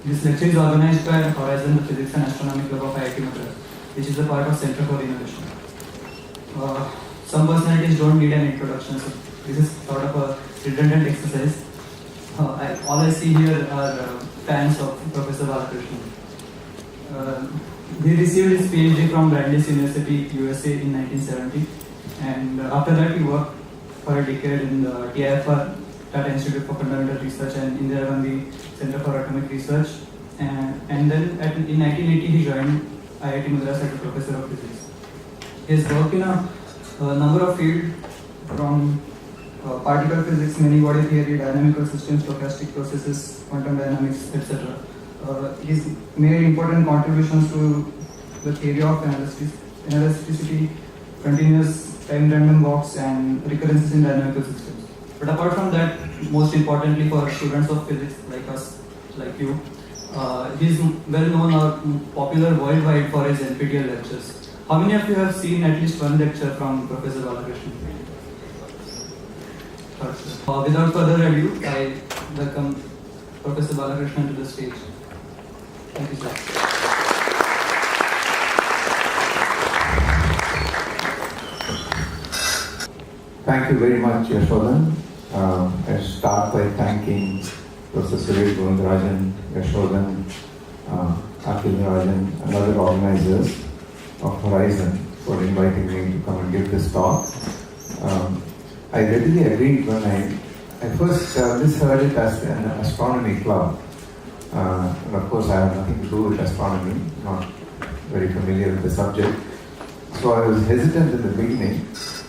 This lecture is organized by Horizon, the Physics and Astronomy Club of IIT Madras, which is a part of Center for Innovation. Some personalities don't need an introduction, so this is sort of a redundant exercise. All I see here are fans of Professor Balakrishnan. He received his PhD from Brandeis University, USA in 1970, and after that he worked for a decade in the TIFR, Tata Institute for Fundamental Research, and Indira Gandhi Center for Atomic Research, and then in 1980 he joined IIT Madras as a professor of physics. He has worked in a number of fields from particle physics, many body theory, dynamical systems, stochastic processes, quantum dynamics, etc. He's made important contributions to the theory of elasticity, continuous time random walks, and recurrences in dynamical systems. But apart from that, most importantly for students of physics like us, like you, he's well known or popular worldwide for his NPTEL lectures. How many of you have seen at least one lecture from Professor Balakrishnan? Without further ado, I welcome Professor Balakrishnan to the stage. Thank you, sir. Thank you very much, Yashodhan. I start by thanking Professor Govindarajan, Yashodhan, Akhil Rajan, and other organizers of Horizon for inviting me to come and give this talk. I readily agreed when I first misheard it as an astronomy club. And of course, I have nothing to do with astronomy, not very familiar with the subject. So I was hesitant in the beginning,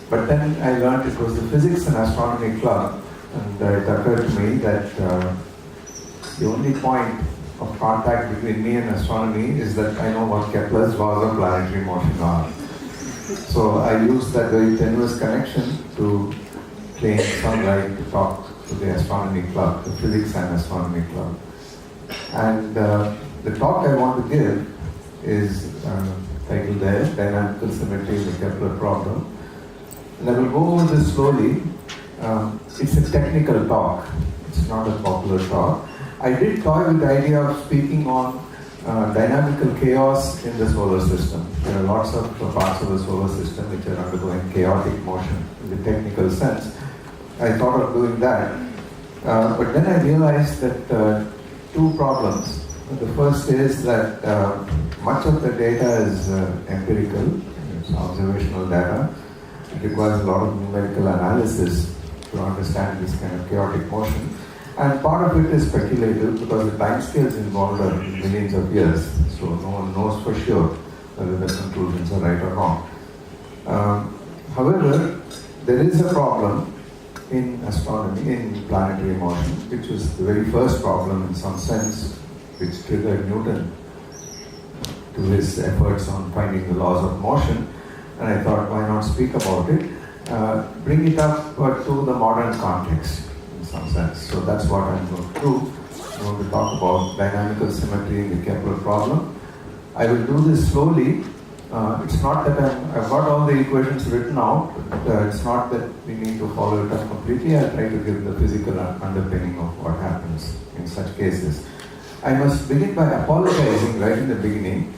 but then I learned it was the Physics and Astronomy Club, and it occurred to me that the only point of contact between me and astronomy is that I know what Kepler's laws of planetary motion are. So I used that very tenuous connection to claim some right to talk to the Astronomy Club, the Physics and Astronomy Club. And the talk I want to give is titled there, Dynamical Symmetry, the Kepler Problem. And I will go over this slowly. It's a technical talk, it's not a popular talk. I did toy with the idea of speaking on dynamical chaos in the solar system. There are lots of parts of the solar system which are undergoing chaotic motion in the technical sense. I thought of doing that, but then I realized that two problems. The first is that much of the data is empirical, it's observational data. It requires a lot of numerical analysis to understand this kind of chaotic motion. And part of it is speculative because the timescales involved are millions of years, so no one knows for sure whether the conclusions are right or wrong. However, there is a problem in astronomy, in planetary motion, which was the very first problem in some sense, which triggered Newton to his efforts on finding the laws of motion. And I thought, why not speak about it? Bring it up to the modern context, in some sense. So that's what I'm going to do. I'm going to talk about dynamical symmetry in the Kepler problem. I will do this slowly. It's not that I've got all the equations written out, but it's not that we need to follow it up completely. I'll try to give the physical underpinning of what happens in such cases. I must begin by apologizing right in the beginning,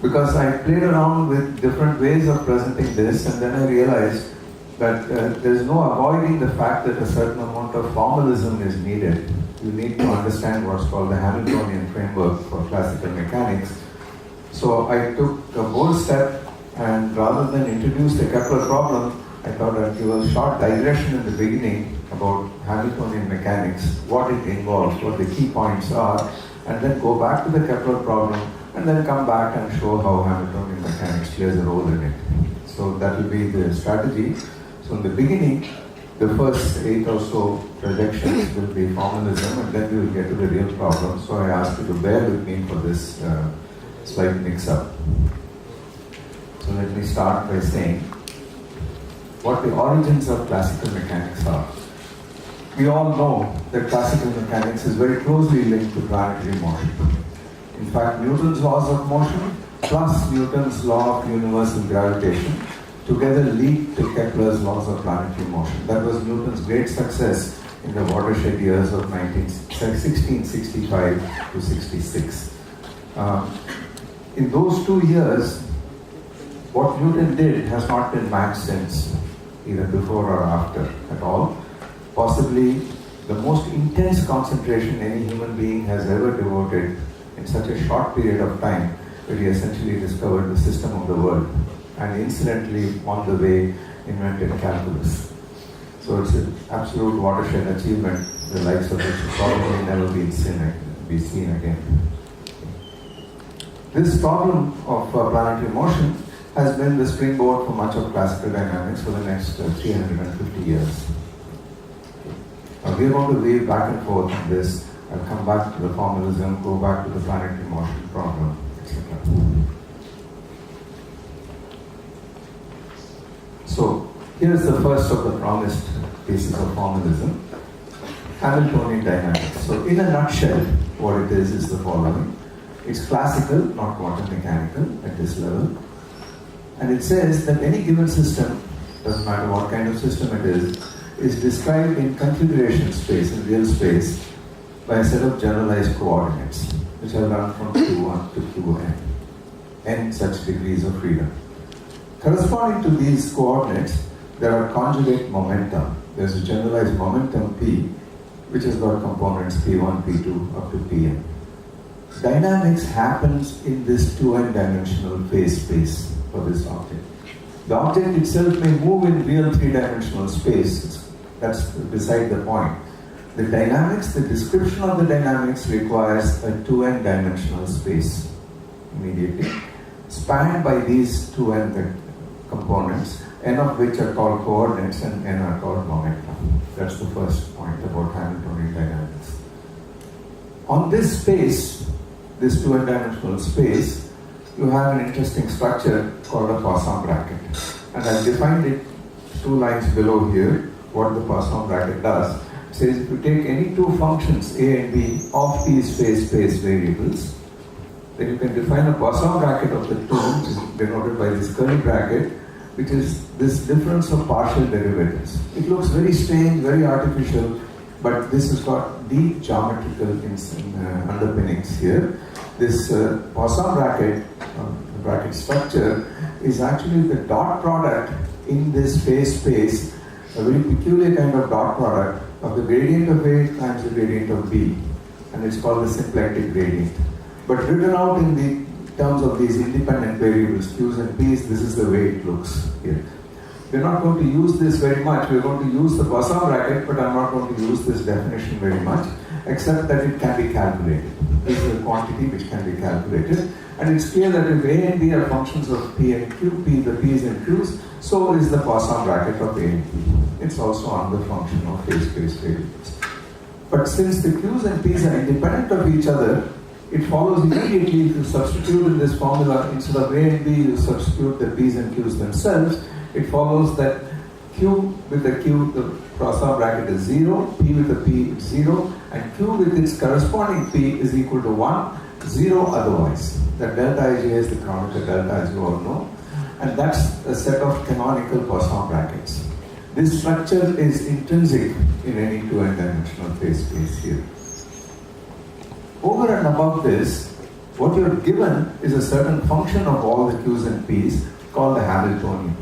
because I played around with different ways of presenting this, and then I realized that there's no avoiding the fact that a certain amount of formalism is needed. You need to understand what's called the Hamiltonian framework for classical mechanics. So I took a bold step, and rather than introduce the Kepler problem, I thought I'd give a short digression in the beginning about Hamiltonian mechanics, what it involves, what the key points are, and then go back to the Kepler problem, and then come back and show how Hamiltonian mechanics plays a role in it. So that will be the strategy. So in the beginning, the first 8 or so projections will be formalism, and then we will get to the real problem. So I ask you to bear with me for this slight mix-up. So let me start by saying what the origins of classical mechanics are. We all know that classical mechanics is very closely linked to planetary motion. In fact, Newton's laws of motion plus Newton's law of universal gravitation together lead to Kepler's laws of planetary motion. That was Newton's great success in the watershed years of 1665 to 66. In those 2 years, what Newton did has not been matched since, either before or after at all. Possibly the most intense concentration any human being has ever devoted in such a short period of time, where he essentially discovered the system of the world and incidentally on the way invented calculus. So it's an absolute watershed achievement, the likes of which will probably never be seen again. This problem of planetary motion has been the springboard for much of classical dynamics for the next 350 years. We are going to wave back and forth on this. I'll come back to the formalism, go back to the planetary motion problem, etc. So, here's the first of the promised pieces of formalism, Hamiltonian dynamics. So, in a nutshell, what it is the following. It's classical, not quantum mechanical at this level. And it says that any given system, doesn't matter what kind of system it is described in configuration space, in real space, by a set of generalized coordinates, which are run from Q1 to Qn, n such degrees of freedom. Corresponding to these coordinates, there are conjugate momentum. There's a generalized momentum P, which has got components P1, P2, up to Pn. Dynamics happens in this 2n dimensional phase space for this object. The object itself may move in real 3-dimensional space. That's beside the point. The dynamics, the description of the dynamics requires a 2n dimensional space immediately, spanned by these 2n components, n of which are called coordinates and n are called momentum. That's the first point about Hamiltonian dynamics. On this space, this 2n dimensional space, you have an interesting structure called a Poisson bracket. And I've defined it 2 lines below here, what the Poisson bracket does. It says if you take any 2 functions, a and b, of these phase space variables, then you can define a Poisson bracket of the 2, which is denoted by this curly bracket, which is this difference of partial derivatives. It looks very strange, very artificial, but this has got deep geometrical underpinnings here. This Poisson bracket, the bracket structure, is actually the dot product in this phase space, a very peculiar kind of dot product of the gradient of A times the gradient of B, and it's called the symplectic gradient. But written out in the terms of these independent variables, Q's and P's, this is the way it looks here. We're not going to use this very much. We're going to use the Poisson bracket, but I'm not going to use this definition very much, except that it can be calculated. This is a quantity which can be calculated. And it's clear that if A and B are functions of P and Q, P the P's and Q's, so is the Poisson bracket of A and P. It's also under function of phase space variables. But since the Q's and P's are independent of each other, it follows immediately if you substitute in this formula, instead of A and B, you substitute the P's and Q's themselves. It follows that Q with the Q, the Poisson bracket is 0, P with the P is 0, and Q with its corresponding P is equal to 1, 0 otherwise. That delta Ij is the canonical delta, as you all know, and that's a set of canonical Poisson brackets. This structure is intrinsic in any 2n dimensional phase space here. Over and above this, what you're given is a certain function of all the Q's and P's called the Hamiltonian.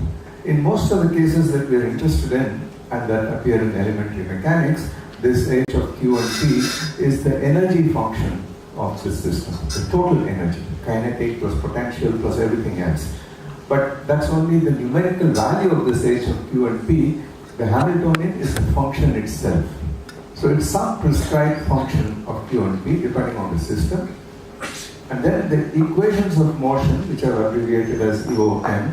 In most of the cases that we're interested in and that appear in elementary mechanics, this H of Q and P is the energy function of the system, the total energy, kinetic plus potential plus everything else. But that's only the numerical value of this H of Q and P. The Hamiltonian is the function itself. So it's some prescribed function of Q and P depending on the system. And then the equations of motion, which are abbreviated as EOM,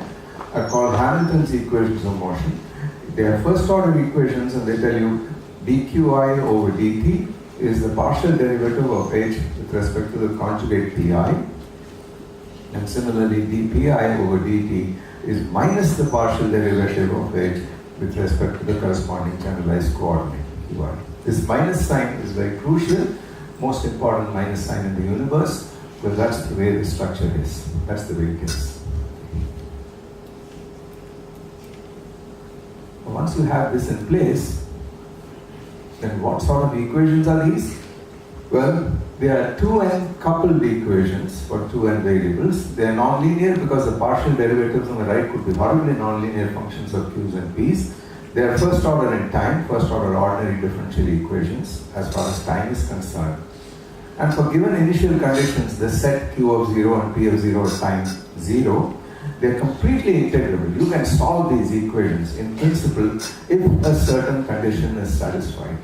are called Hamilton's equations of motion. They are first order equations and they tell you dqi over dt is the partial derivative of h with respect to the conjugate pi. And similarly dpi over dt is minus the partial derivative of h with respect to the corresponding generalized coordinate qi. This minus sign is very crucial, most important minus sign in the universe, because that's the way the structure is. That's the way it is. Once you have this in place, Then what sort of equations are these? Well, they are 2n coupled equations for 2n variables. They are nonlinear because the partial derivatives on the right could be horribly nonlinear functions of q's and p's. They are first order in time, first order ordinary differential equations as far as time is concerned. And for given initial conditions, the set q of 0 and p of 0 at time 0, they are completely integrable. You can solve these equations in principle if a certain condition is satisfied.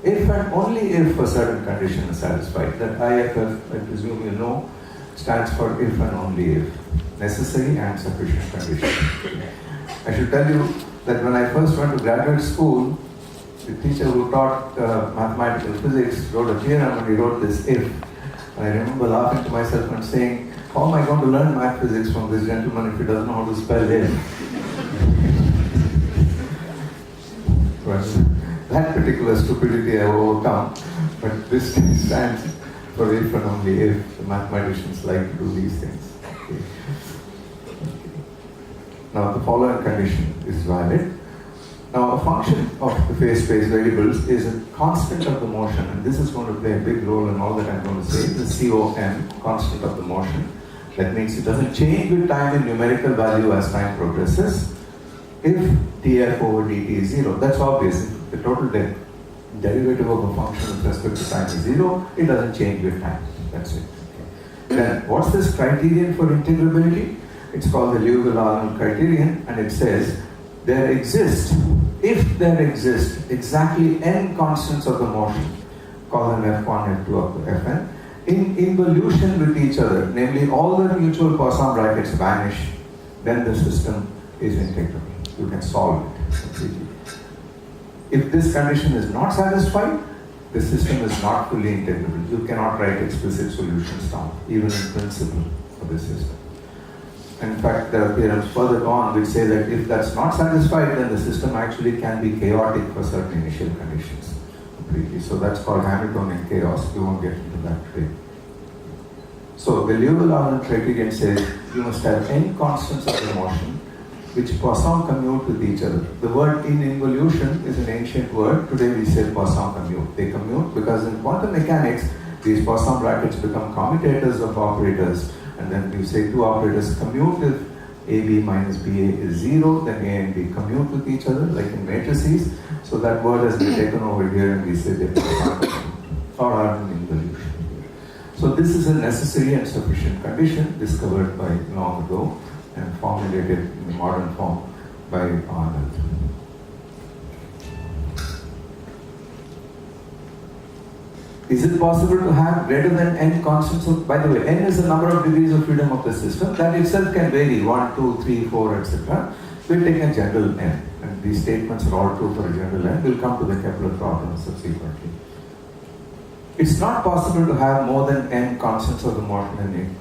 If and only if a certain condition is satisfied. That IFF, I presume you know, stands for if and only if. Necessary and sufficient condition. I should tell you that when I first went to graduate school, the teacher who taught mathematical physics wrote a theorem and he wrote this if. And I remember laughing to myself and saying, how am I going to learn math physics from this gentleman if he doesn't know how to spell if? That particular stupidity I overcome, but this stands for if and only if. The mathematicians like to do these things. Okay. Now the following condition is valid. Now a function of the phase space variables is a constant of the motion, and this is going to play a big role in all that I'm going to say. The COM, constant of the motion. That means it doesn't change with time in numerical value as time progresses. If df over dt is 0, that's obvious. If the total derivative of a function with respect to time is 0, it doesn't change with time. That's it. Okay. Then what's this criterion for integrability? It's called the Liouville-Arnold criterion, and it says there exist, if there exist exactly n constants of the motion, call them f1, f2 up to fn, in involution with each other, namely all the mutual Poisson brackets vanish, then the system is integrable. You can solve it completely. If this condition is not satisfied, the system is not fully integrable. You cannot write explicit solutions down, even in principle, for this system. In fact, there are theorems further on which say that if that's not satisfied, then the system actually can be chaotic for certain initial conditions completely. So that's called Hamiltonian chaos. We won't get into that today. So the Liouville-Arnold criterion says you must have n constants of the motion which Poisson commute with each other. The word in involution is an ancient word. Today we say Poisson commute. They commute because in quantum mechanics, these Poisson brackets become commutators of operators. And then you say two operators commute if AB minus BA is 0, then A and B commute with each other, like in matrices. So that word has been taken over here and we say they or are in involution. So this is a necessary and sufficient condition discovered by long ago and formulated in the modern form by Arnold. Is it possible to have greater than n constants of, by the way, n is the number of degrees of freedom of the system. That itself can vary, 1, 2, 3, 4, etc. We'll take a general n, and these statements are all true for a general n. We'll come to the Kepler problem subsequently. It's not possible to have more than n constants of the motion in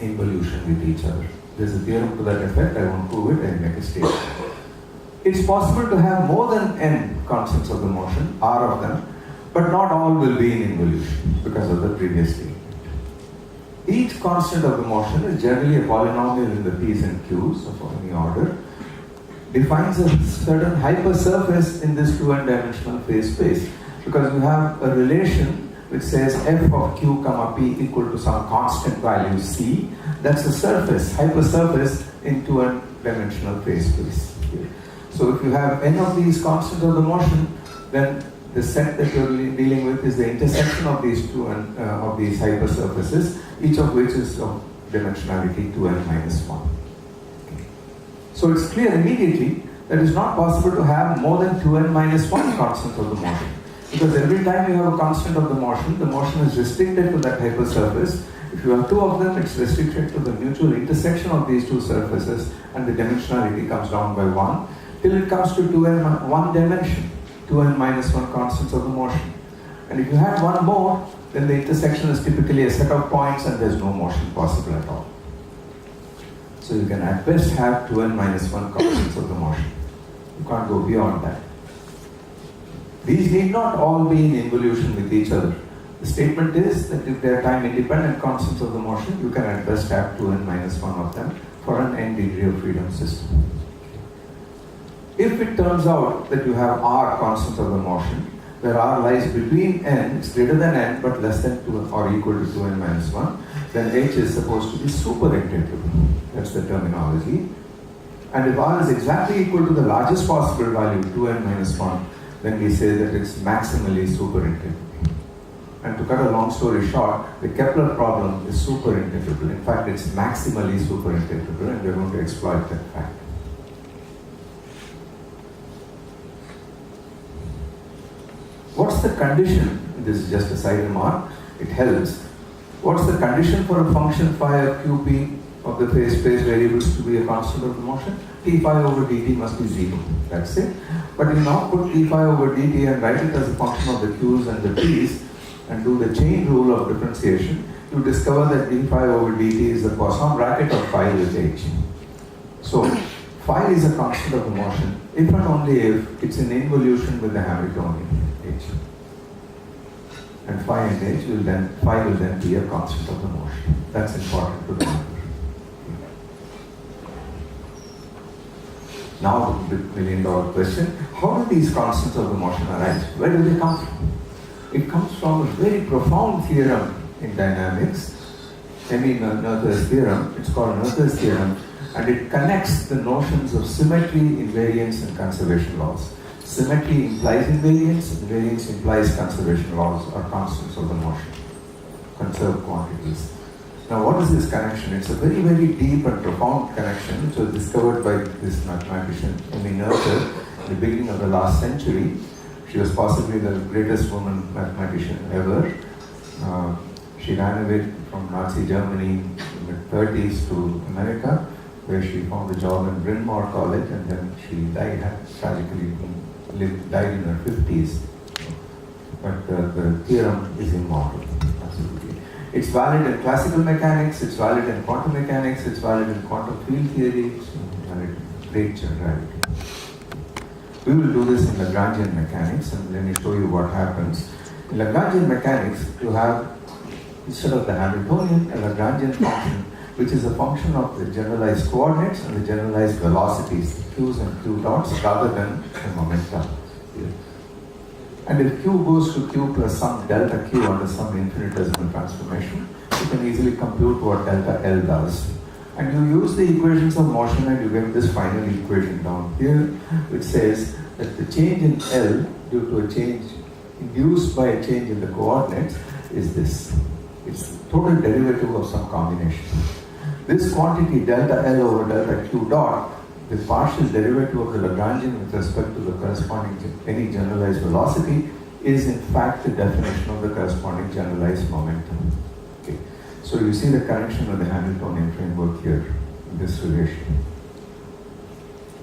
involution with each other. There's a theorem to that effect. I won't prove it, I'll make a statement. It's possible to have more than n constants of the motion, r of them, but not all will be in involution because of the previous statement. Each constant of the motion is generally a polynomial in the p's and q's of any order, defines a certain hypersurface in this 2n dimensional phase space, because you have a relation which says f of q comma p equal to some constant value c. That's a surface, hypersurface in 2n dimensional phase space. So if you have n of these constants of the motion, then the set that you're dealing with is the intersection of these two of these hypersurfaces, each of which is of dimensionality 2n minus 1. Okay. So it's clear immediately that it's not possible to have more than 2n minus 1 constants of the motion. Because every time you have a constant of the motion is restricted to that hypersurface. If you have two of them, it's restricted to the mutual intersection of these two surfaces, and the dimensionality comes down by 1 till it comes to 2n 1 dimension. 2n minus 1 constants of the motion. And if you have one more, then the intersection is typically a set of points and there's no motion possible at all. So you can at best have 2n minus 1 constants of the motion. You can't go beyond that. These need not all be in involution with each other. The statement is that if they are time independent constants of the motion, you can at best have 2n minus 1 of them for an n degree of freedom system. If it turns out that you have r constants of the motion, where r lies between n, it's greater than n but less than 2 or equal to 2n minus 1, then h is supposed to be superintegrable. That's the terminology. And if r is exactly equal to the largest possible value, 2n minus 1, then we say that it's maximally superintegrable. And to cut a long story short, the Kepler problem is superintegrable. In fact, it's maximally superintegrable, and we're going to exploit that fact. What's the condition? This is just a side remark. It helps. What's the condition for a function phi of qp of the phase space variables to be a constant of the motion? T phi over dt must be 0. That's it. But you now put T phi over dt and write it as a function of the q's and the p's and do the chain rule of differentiation. You discover that d phi over dt is the Poisson bracket of phi with h. So phi is a constant of the motion if and only if it's in involution with the Hamiltonian h. And phi and h will then be a constant of the motion. That's important to remember. Now the million-dollar question: how do these constants of the motion arise? Where do they come from? It comes from a very profound theorem in dynamics, Noether's theorem. It's called Noether's theorem, and it connects the notions of symmetry, invariance, and conservation laws. Symmetry implies invariance, invariance implies conservation laws or constants of the motion, conserved quantities. Now what is this connection? It's a very, very deep and profound connection which was discovered by this mathematician, Noether, in the beginning of the last century. She was possibly the greatest woman mathematician ever. She ran away from Nazi Germany in the 30s to America, where she found a job in Bryn Mawr College, and then she died tragically. Died in her 50s, but the theorem is immortal, absolutely. It's valid in classical mechanics, it's valid in quantum mechanics, it's valid in quantum field theory, it's valid in great generality. We will do this in Lagrangian mechanics, and let me show you what happens. In Lagrangian mechanics, you have, instead of the Hamiltonian, a Lagrangian function, which is a function of the generalized coordinates and the generalized velocities, q's and q dots, rather than the momenta. And if q goes to q plus some delta q under some infinitesimal transformation, you can easily compute what delta L does. And you use the equations of motion and you get this final equation down here, which says that the change in L due to a change induced by a change in the coordinates is this. It's the total derivative of some combination. This quantity delta L over delta q dot, the partial derivative of the Lagrangian with respect to the corresponding any generalized velocity, is in fact the definition of the corresponding generalized momentum. Okay. So you see the connection with the Hamiltonian framework here in this relation.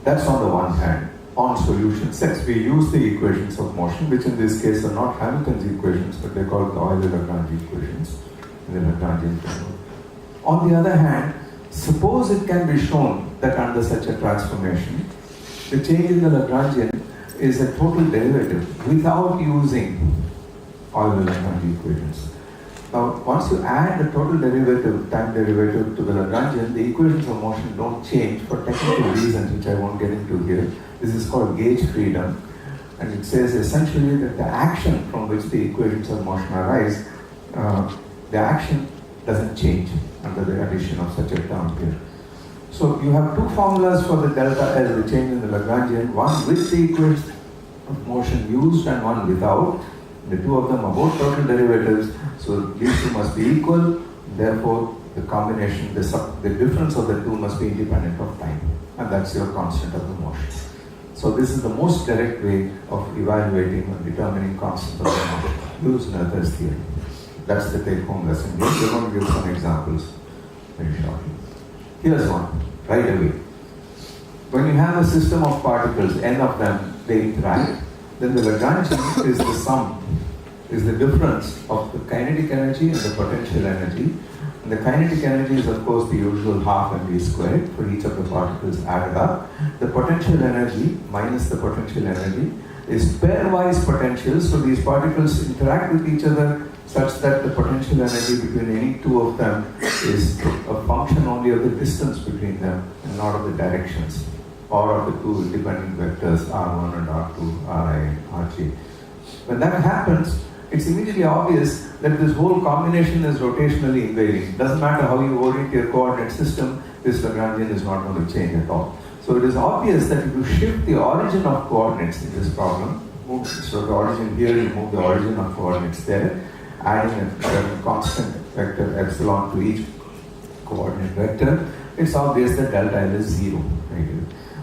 That's on the one hand. On solution sets, we use the equations of motion, which in this case are not Hamilton's equations, but they're called the Euler-Lagrange equations in the Lagrangian framework. On the other hand, suppose it can be shown that under such a transformation, the change in the Lagrangian is a total derivative without using Euler-Lagrange equations. Now, once you add the total derivative, time derivative to the Lagrangian, the equations of motion don't change for technical reasons, which I won't get into here. This is called gauge freedom, and it says essentially that the action from which the equations of motion arise, the action doesn't change under the addition of such a term here. So you have two formulas for the delta L, the change in the Lagrangian, one with the equation of motion used and one without. The two of them are both total derivatives, so these two must be equal. Therefore, the combination, the difference of the two must be independent of time, and that's your constant of the motion. So this is the most direct way of evaluating or determining constant of the motion. Use Noether's theorem. That's the take-home lesson. We're going to give some examples very shortly. Here's one, right away. When you have a system of particles, n of them, they interact, then the Lagrangian is the sum, is the difference of the kinetic energy and the potential energy. And the kinetic energy is, of course, the usual half mv squared for each of the particles added up. The potential energy minus the potential energy is pairwise potentials, so these particles interact with each other such that the potential energy between any two of them is a function only of the distance between them and not of the directions, or of the two independent vectors r1 and r2, ri and rj. When that happens, it's immediately obvious that this whole combination is rotationally invariant. Doesn't matter how you orient your coordinate system, this Lagrangian is not going to change at all. So it is obvious that if you shift the origin of coordinates in this problem, so the origin here, you move the origin of coordinates there, adding a constant vector epsilon to each coordinate vector, it's obvious that delta L is 0. Right?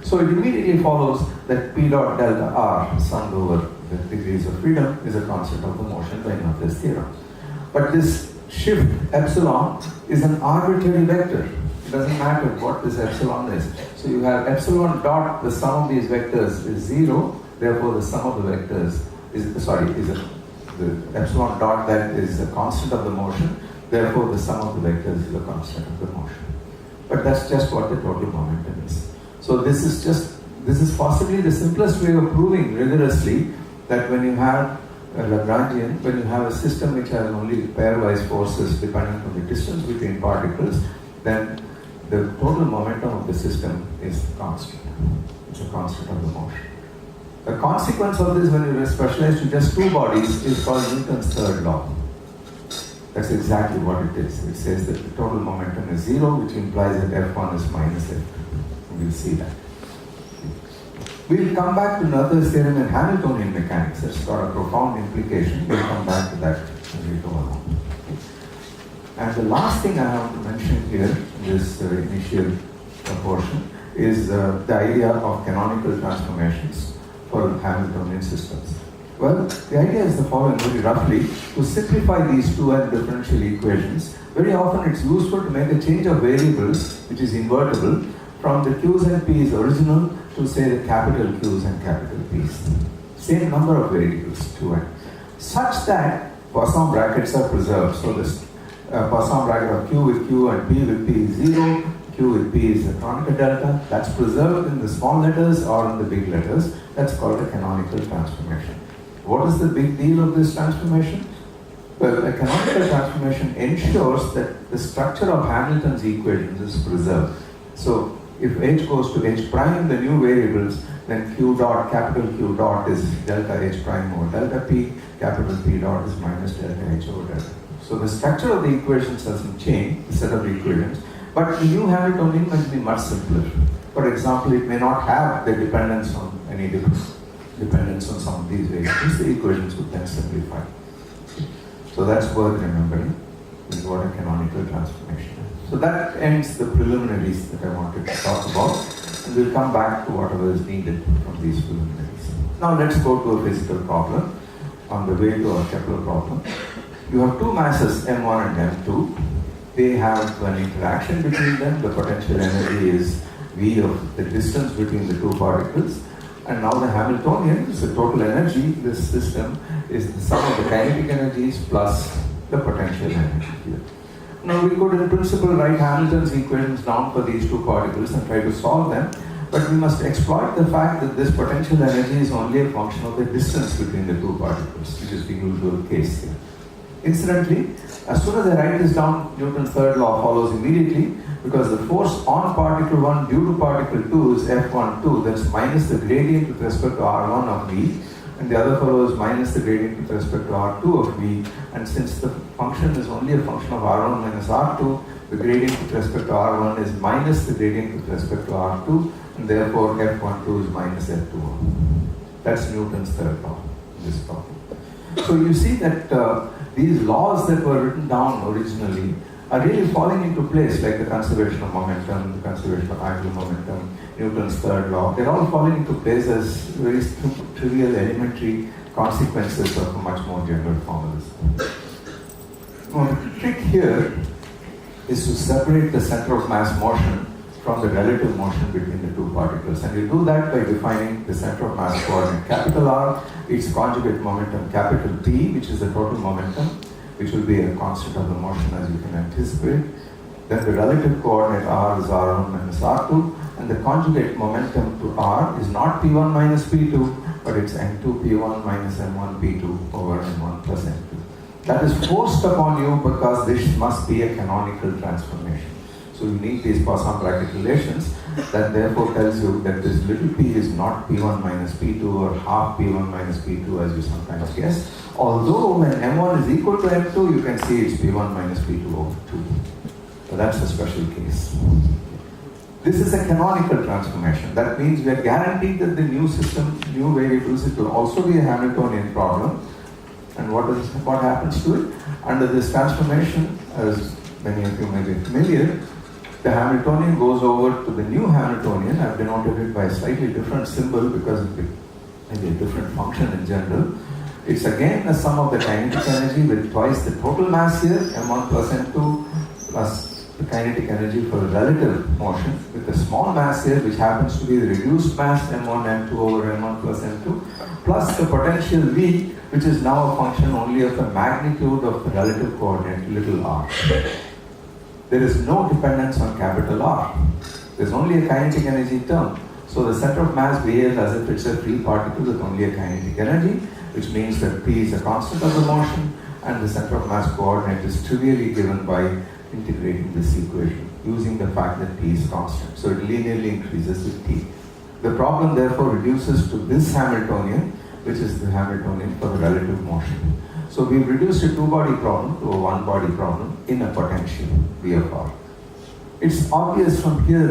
So it immediately follows that P dot delta R summed over the degrees of freedom is a constant of the motion by Noether's theorem. But this shift epsilon is an arbitrary vector. It doesn't matter what this epsilon is. So you have epsilon dot, the sum of these vectors is 0, therefore the sum of the vectors is the epsilon dot that is a constant of the motion, therefore the sum of the vectors is a constant of the motion. But that's just what the total momentum is. So this is possibly the simplest way of proving rigorously that when you have a Lagrangian, when you have a system which has only pairwise forces depending on the distance between particles, then the total momentum of the system is constant. It's a constant of the motion. The consequence of this, when you specialize to just two bodies, is called Newton's third law. That's exactly what it is. It says that the total momentum is 0, which implies that F1 is minus F2. We'll see that. We'll come back to Noether's theorem in Hamiltonian mechanics. That's got a profound implication. We'll come back to that as we go along. And the last thing I have to mention here in this initial portion is the idea of canonical transformations for Hamiltonian systems. Well, the idea is the following very roughly. To simplify these two differential equations, very often it's useful to make a change of variables, which is invertible, from the q's and p's original to say the capital Q's and capital P's. Same number of variables, 2n, such that Poisson brackets are preserved. So this Poisson bracket of q with q and p with p is 0, q with p is the Kronecker delta. That's preserved in the small letters or in the big letters. That's called a canonical transformation. What is the big deal of this transformation? Well, a canonical transformation ensures that the structure of Hamilton's equations is preserved. So if h goes to h prime, the new variables, then q dot, capital Q dot is delta h prime over delta p, capital P dot is minus delta h over delta. So the structure of the equations doesn't change, the set of equations, but the new Hamiltonian might be much simpler. For example, it may not have the dependence on any dependence on some of these variables. The equations would then simplify. So that's worth remembering, is what a canonical transformation is. So that ends the preliminaries that I wanted to talk about, and we'll come back to whatever is needed from these preliminaries. Now let's go to a physical problem on the way to our Kepler problem. You have two masses, M1 and M2. They have an interaction between them. The potential energy is V of the distance between the two particles. And now the Hamiltonian is the total energy. This system is the sum of the kinetic energies plus the potential energy here. Now we could in principle write Hamilton's equations down for these two particles and try to solve them, but we must exploit the fact that this potential energy is only a function of the distance between the two particles, which is the usual case here. Incidentally, as soon as I write this down, Newton's third law follows immediately, because the force on particle 1 due to particle 2 is F12, that's minus the gradient with respect to R1 of V, and the other fellow is minus the gradient with respect to R2 of V, and since the function is only a function of R1 minus R2, the gradient with respect to R1 is minus the gradient with respect to R2, and therefore F12 is minus F21. That's Newton's third law in this problem. So you see that these laws that were written down originally are really falling into place, like the conservation of momentum, the conservation of angular momentum, Newton's third law. They're all falling into place as very trivial elementary consequences of a much more general formalism. Now, the trick here is to separate the center of mass motion from the relative motion between the two particles. And you do that by defining the center of mass coordinate capital R, its conjugate momentum capital P, which is the total momentum, which will be a constant of the motion as you can anticipate. Then the relative coordinate R is R1 minus R2, and the conjugate momentum to R is not P1 minus P2, but it's N2 P1 minus N1 P2 over N1 plus N2. That is forced upon you because this must be a canonical transformation. So you need these Poisson bracket relations that therefore tells you that this little p is not p1 minus p2 or half p1 minus p2 as you sometimes guess. Although when m1 is equal to m2, you can see it's p1 minus p2 over 2. So that's a special case. This is a canonical transformation. That means we are guaranteed that the new system, new variables, it will also be a Hamiltonian problem. And what happens to it? Under this transformation, as many of you may be familiar, the Hamiltonian goes over to the new Hamiltonian. I've denoted it by a slightly different symbol because it may be a different function in general. It's again a sum of the kinetic energy with twice the total mass here, m1 plus m2, plus the kinetic energy for the relative motion, with a small mass here which happens to be the reduced mass m1 m2 over m1 plus m2, plus the potential v, which is now a function only of the magnitude of the relative coordinate little r. There is no dependence on capital R. There's only a kinetic energy term. So the center of mass behaves as if it's a free particle with only a kinetic energy, which means that p is a constant of the motion, and the center of mass coordinate is trivially given by integrating this equation using the fact that p is constant. So it linearly increases with t. The problem therefore reduces to this Hamiltonian, which is the Hamiltonian for the relative motion. So we've reduced a two-body problem to a one-body problem in a potential V of r. It's obvious from here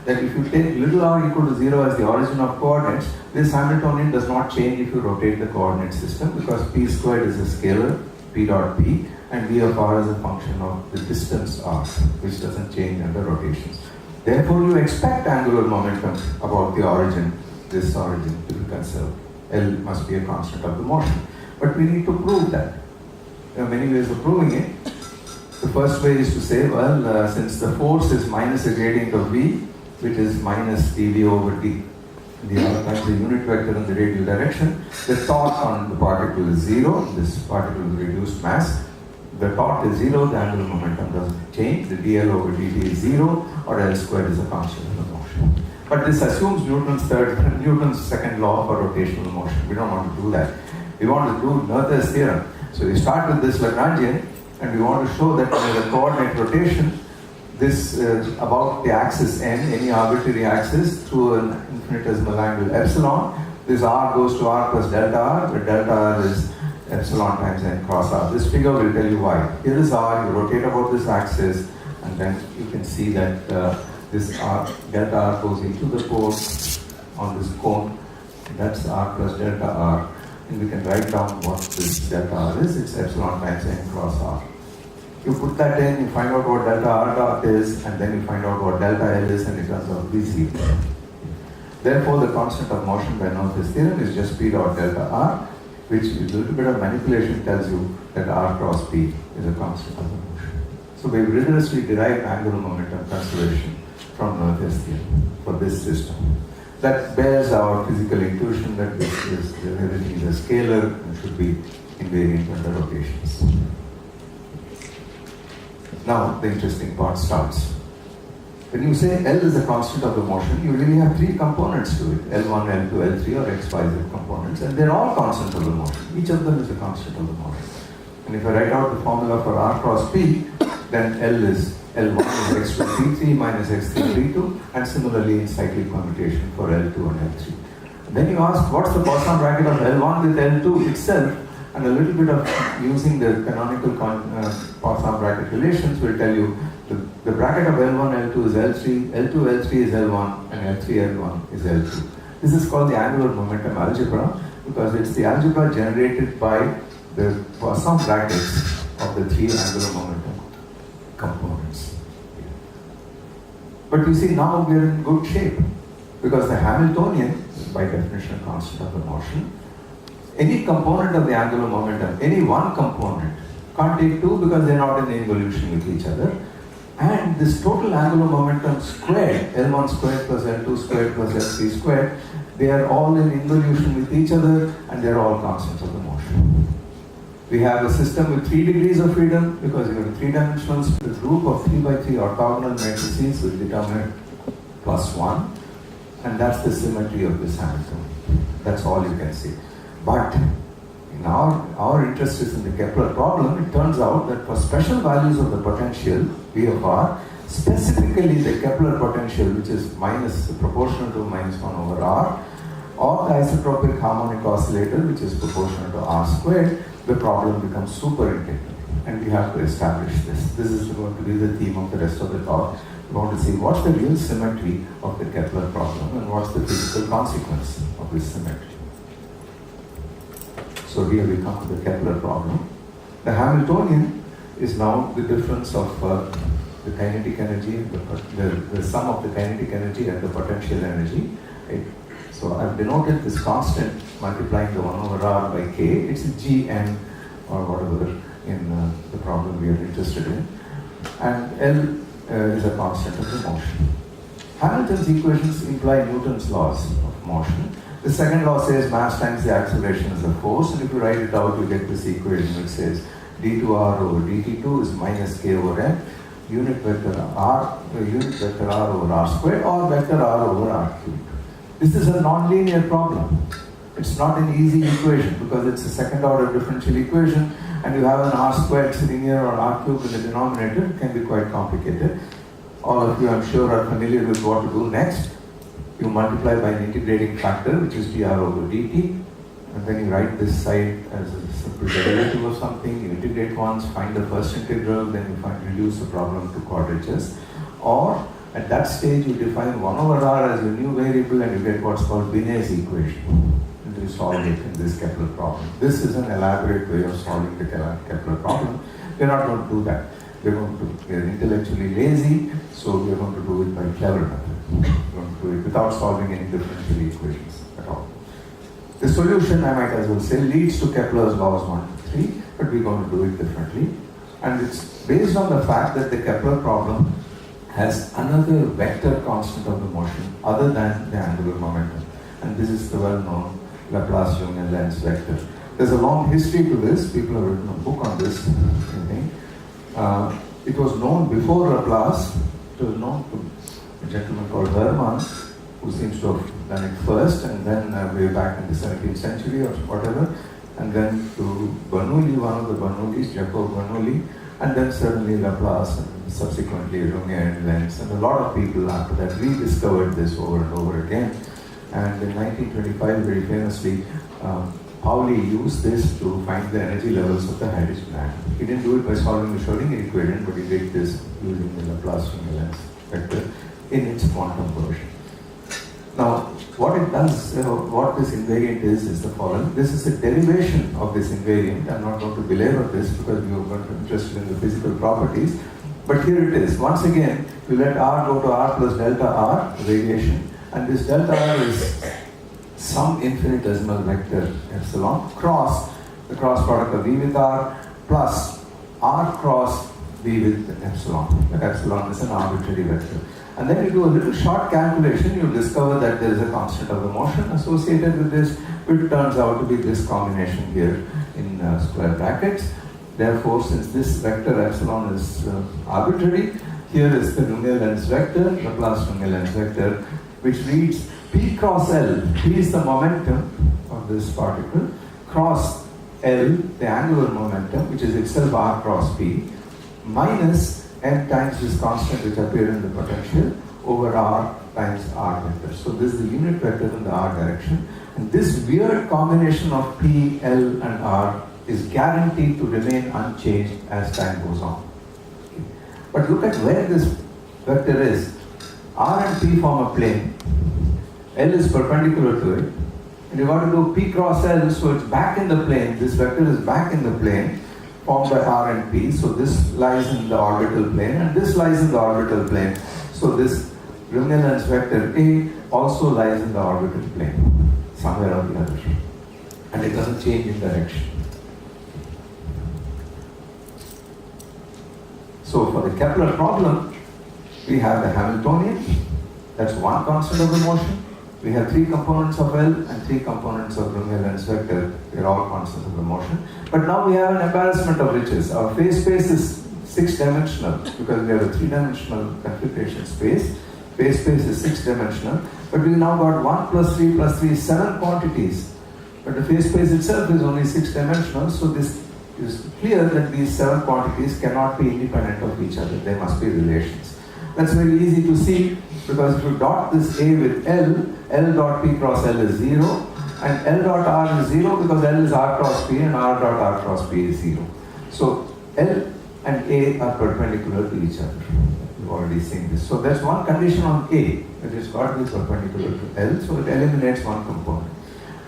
that if you take little r equal to 0 as the origin of coordinates, this Hamiltonian does not change if you rotate the coordinate system, because p squared is a scalar, p dot p, and V of r is a function of the distance r, which doesn't change under rotations. Therefore, you expect angular momentum about the origin, this origin, to be conserved. L must be a constant of the motion. But we need to prove that. There are many ways of proving it. The first way is to say, well, since the force is minus a gradient of v, which is minus dv over d, the other times the unit vector in the radial direction, the torque on the particle is 0, this particle is reduced mass. The torque is 0, the angular momentum doesn't change, the dl over dt is 0, or L squared is a constant of the motion. But this assumes Newton's second law for rotational motion. We don't want to do that. We want to do Noether's theorem. So we start with this Lagrangian, and we want to show that in the coordinate rotation, this about the axis n, any arbitrary axis, through an infinitesimal angle epsilon, this r goes to r plus delta r, where delta r is epsilon times n cross r. This figure will tell you why. Here is r, you rotate about this axis, and then you can see that this r, delta r goes into the pole on this cone. That's r plus delta r. And we can write down what this delta r is. It's epsilon times n cross r. You put that in, you find out what delta r dot is, and then you find out what delta L is, and it turns out to be 0. Therefore, the constant of motion by Noether's theorem is just p dot delta r, which with a little bit of manipulation tells you that r cross p is a constant of the motion. So we've rigorously derived angular momentum conservation from Noether's theorem for this system. That bears our physical intuition that everything is a scalar and should be invariant under rotations. Now the interesting part starts. When you say L is a constant of the motion, you really have three components to it, L1, L2, L3 or X, Y, Z components, and they're all constants of the motion. Each of them is a constant of the motion. And if I write out the formula for R cross P, then L1 is x2 p3 minus x3 p2, and similarly in cyclic permutation for L2 and L3. Then you ask, what's the Poisson bracket of L1 with L2 itself? And a little bit of using the canonical Poisson bracket relations will tell you the bracket of L1, L2 is L3, L2, L3 is L1, and L3, L1 is L2. This is called the angular momentum algebra because it's the algebra generated by the Poisson brackets of the three angular momentum components. But you see, now we're in good shape because the Hamiltonian is by definition a constant of the motion. Any component of the angular momentum, any one component, can't take two because they're not in involution with each other. And this total angular momentum squared, L1 squared plus L2 squared plus L3 squared, they are all in involution with each other and they're all constants of the motion. We have a system with 3 degrees of freedom because you have a 3-dimensional group of 3 by 3 orthogonal matrices with determinant +1, and that's the symmetry of this Hamiltonian. That's all you can see. But In our interest is in the Kepler problem. It turns out that for special values of the potential, V of r, specifically the Kepler potential, which is proportional to minus 1 over r, or the isotropic harmonic oscillator, which is proportional to r squared, the problem becomes super integral. And we have to establish this. This is going to be the theme of the rest of the talk. We want to see what's the real symmetry of the Kepler problem and what's the physical consequence of this symmetry. So here we come to the Kepler problem. The Hamiltonian is now the difference of the kinetic energy, the sum of the kinetic energy and the potential energy. So I've denoted this constant multiplying the 1 over r by k. It's a gn or whatever in the problem we are interested in. And L is a constant of the motion. Hamilton's equations imply Newton's laws of motion. The second law says mass times the acceleration is a force, and if you write it out, you get this equation which says d2r over dt2 is minus k over m, unit vector r over r squared, or vector r over r cubed. This is a non-linear problem. It's not an easy equation because it's a second order differential equation, and you have an r squared sitting here or r cubed in the denominator. It can be quite complicated. All of you, I'm sure, are familiar with what to do next. You multiply by an integrating factor, which is dr over dt, and then you write this side as a simple derivative of something. You integrate once, find the first integral, then you reduce the problem to quadratures. Or at that stage, you define 1 over r as your new variable, and you get what's called Binet's equation. And you solve it in this Kepler problem. This is an elaborate way of solving the Kepler problem. We're not going to do that. We're intellectually lazy, so we're going to do it by clever method. We're going to do it without solving any differential equations at all. The solution, I might as well say, leads to Kepler's laws 1 to 3, but we're going to do it differently. And it's based on the fact that the Kepler problem has another vector constant of the motion other than the angular momentum. And this is the well-known Laplace-Runge-Lenz vector. There's a long history to this. People have written a book on this, I think. It was known before Laplace. It was known to a gentleman called Hermann, who seems to have done it first, and then way back in the 17th century or whatever, and then to Bernoulli, one of the Bernoullis, Jacob Bernoulli, and then certainly Laplace, and subsequently Runge and Lenz, and a lot of people after that rediscovered this over and over again. And in 1925, very famously, Pauli used this to find the energy levels of the hydrogen atom. He didn't do it by solving the Schrödinger equation, but he did this using the Laplace-Runge-Lenz vector in its quantum version. Now, what it does, what this invariant is the following. This is a derivation of this invariant. I'm not going to belabor this because we are going to be interested in the physical properties. But here it is. Once again, we let r go to r plus delta r, radiation, and this delta r is some infinitesimal vector epsilon cross the cross product of v with r plus r cross v with epsilon. That epsilon is an arbitrary vector. And then you do a little short calculation, you discover that there is a constant of the motion associated with this, which turns out to be this combination here in square brackets. Therefore, since this vector epsilon is arbitrary, here is the Runge-Lenz vector, Laplace-Runge-Lenz vector, which reads P cross L. P is the momentum of this particle, cross L, the angular momentum, which is itself r cross P, minus m times this constant which appeared in the potential over r times r vector. So this is the unit vector in the r direction. And this weird combination of P, L and r is guaranteed to remain unchanged as time goes on. Okay. But look at where this vector is. R and P form a plane. L is perpendicular to it. And you want to do P cross L, so it's back in the plane. This vector is back in the plane, formed by R and P. So this lies in the orbital plane, and this lies in the orbital plane. So this Runge-Lenz vector A also lies in the orbital plane, somewhere or the other. And it doesn't change in direction. So for the Kepler problem, we have the Hamiltonian, that's one constant of the motion. We have three components of L and three components of Runge-Lenz vector. They're all constants of the motion. But now we have an embarrassment of riches. Our phase space is 6-dimensional because we have a 3-dimensional configuration space. Phase space is 6-dimensional. But we now got 1 plus 3 plus 3, 7 quantities But the phase space itself is only 6-dimensional, so this is clear that these 7 quantities cannot be independent of each other. There must be relations. That's very easy to see, because if you dot this A with L, L dot P cross L is 0, and L dot R is 0 because L is R cross P and R dot R cross P is 0. So L and A are perpendicular to each other. We've already seen this. So there's one condition on A, that is got to be perpendicular to L, so it eliminates one component.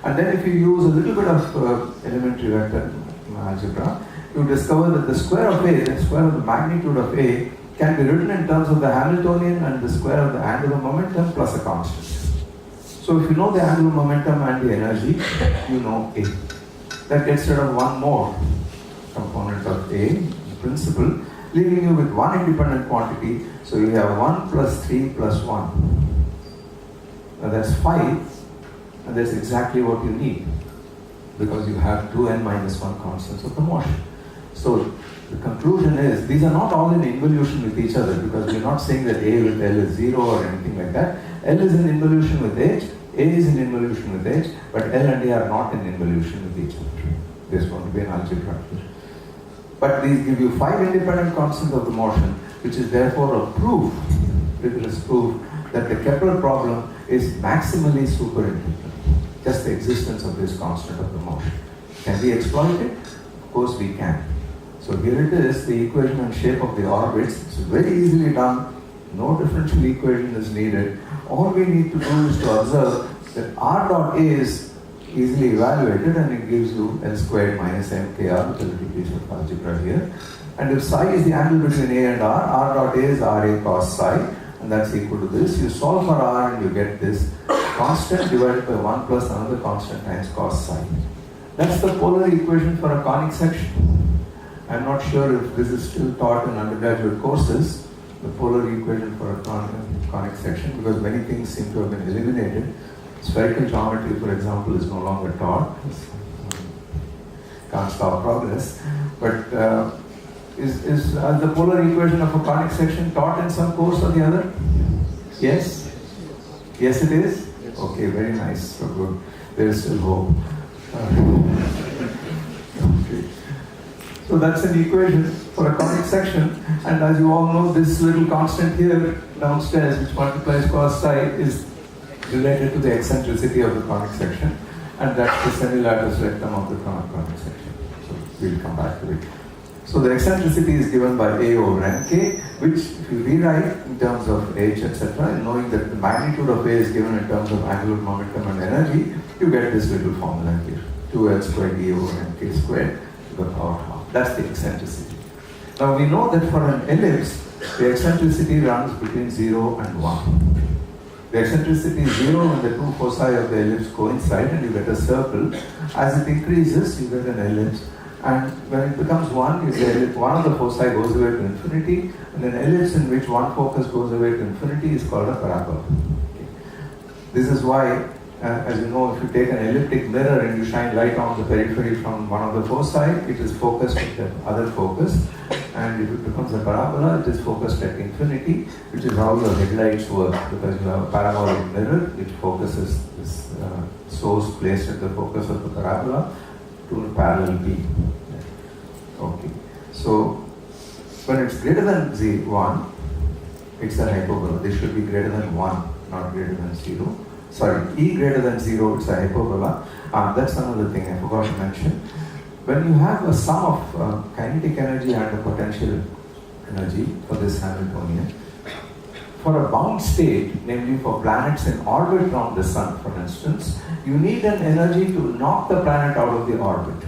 And then if you use a little bit of elementary vector algebra, you discover that the square of A, the square of the magnitude of A, can be written in terms of the Hamiltonian and the square of the angular momentum plus a constant. So if you know the angular momentum and the energy, you know A. That gets rid of one more component of A, in principle, leaving you with one independent quantity. So you have 1 plus 3 plus 1. Now that's 5, and that's exactly what you need, because you have 2n minus 1 constants of the motion. So the conclusion is, these are not all in involution with each other, because we're not saying that A with L is 0 or anything like that. L is in involution with H, A is in involution with H, but L and A are not in involution with each other. There's going to be an algebra here. But these give you 5 independent constants of the motion, which is therefore a proof, rigorous proof, that the Kepler problem is maximally superintegral. Just the existence of this constant of the motion. Can we exploit it? Of course we can. So here it is, the equation and shape of the orbits. It's very easily done. No differential equation is needed. All we need to do is to observe that R dot A is easily evaluated, and it gives you L squared minus MKR, with a little piece of algebra here. And if psi is the angle between A and R dot A is RA cos psi, and that's equal to this. You solve for R and you get this constant divided by 1 plus another constant times cos psi. That's the polar equation for a conic section. I'm not sure if this is still taught in undergraduate courses, the polar equation for a conic section, because many things seem to have been eliminated. Spherical geometry, for example, is no longer taught. Can't stop progress. But is the polar equation of a conic section taught in some course or the other? Yes? Yes, it is? Okay, very nice. So good. There is still hope. Okay. So that's an equation for a conic section, and as you all know, this little constant here downstairs, which multiplies cos psi, is related to the eccentricity of the conic section, and that's the semilattice rectum of the conic section. So we'll come back to it. So the eccentricity is given by A over Nk, which if you rewrite in terms of H, etc., and knowing that the magnitude of A is given in terms of angular momentum and energy, you get this little formula here, 2L squared E over Nk squared to the power half. That's the eccentricity. Now we know that for an ellipse, the eccentricity runs between 0 and 1. The eccentricity is 0 when the two foci of the ellipse coincide and you get a circle. As it increases, you get an ellipse. And when it becomes 1, you get one of the foci goes away to infinity, and an ellipse in which one focus goes away to infinity is called a parabola. Okay. This is why, as you know, if you take an elliptic mirror and you shine light on the periphery from one of the foci, it is focused with the other focus. And if it becomes a parabola, it is focused at infinity, which is how your headlights work, because you have a parabolic mirror which focuses this source placed at the focus of the parabola to a parallel beam. Okay. So when it's greater than 1, it's a hyperbola. This should be greater than 1, not greater than 0. Sorry, E greater than 0, it's a hyperbola. That's another thing I forgot to mention. When you have a sum of kinetic energy and a potential energy for this Hamiltonian, for a bound state, namely for planets in orbit around the Sun, for instance, you need an energy to knock the planet out of the orbit.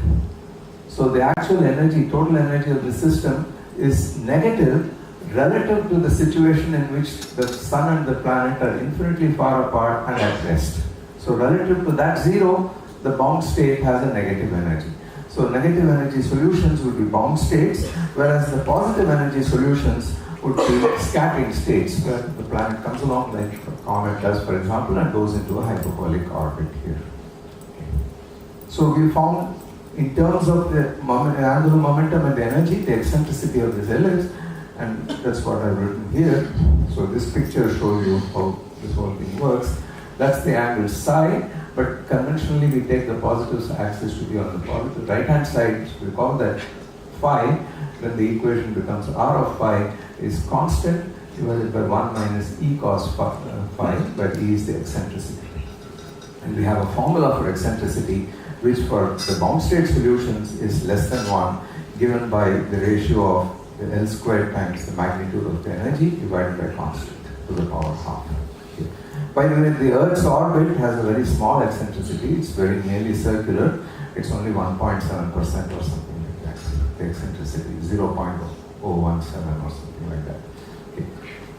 So the actual energy, total energy of the system is negative relative to the situation in which the Sun and the planet are infinitely far apart and at rest. So relative to that 0, the bound state has a negative energy. So negative energy solutions would be bound states, whereas the positive energy solutions would be scattering states, where the planet comes along like a comet does, for example, and goes into a hyperbolic orbit here. Okay. So we found, in terms of the angular momentum and the energy, the eccentricity of this ellipse, and that's what I've written here. So this picture shows you how this whole thing works. That's the angle psi, but conventionally we take the positive axis to be on the positive right-hand side. So we call that phi. Then the equation becomes r of phi is constant divided by 1 minus e cos phi, where e is the eccentricity. And we have a formula for eccentricity, which for the bound state solutions is less than 1, given by the ratio of the L squared times the magnitude of the energy divided by constant to the power half. Okay. By the way, the Earth's orbit has a very small eccentricity. It's very nearly circular. It's only 1.7% or something like that. The eccentricity is 0.017 or something like that. Okay.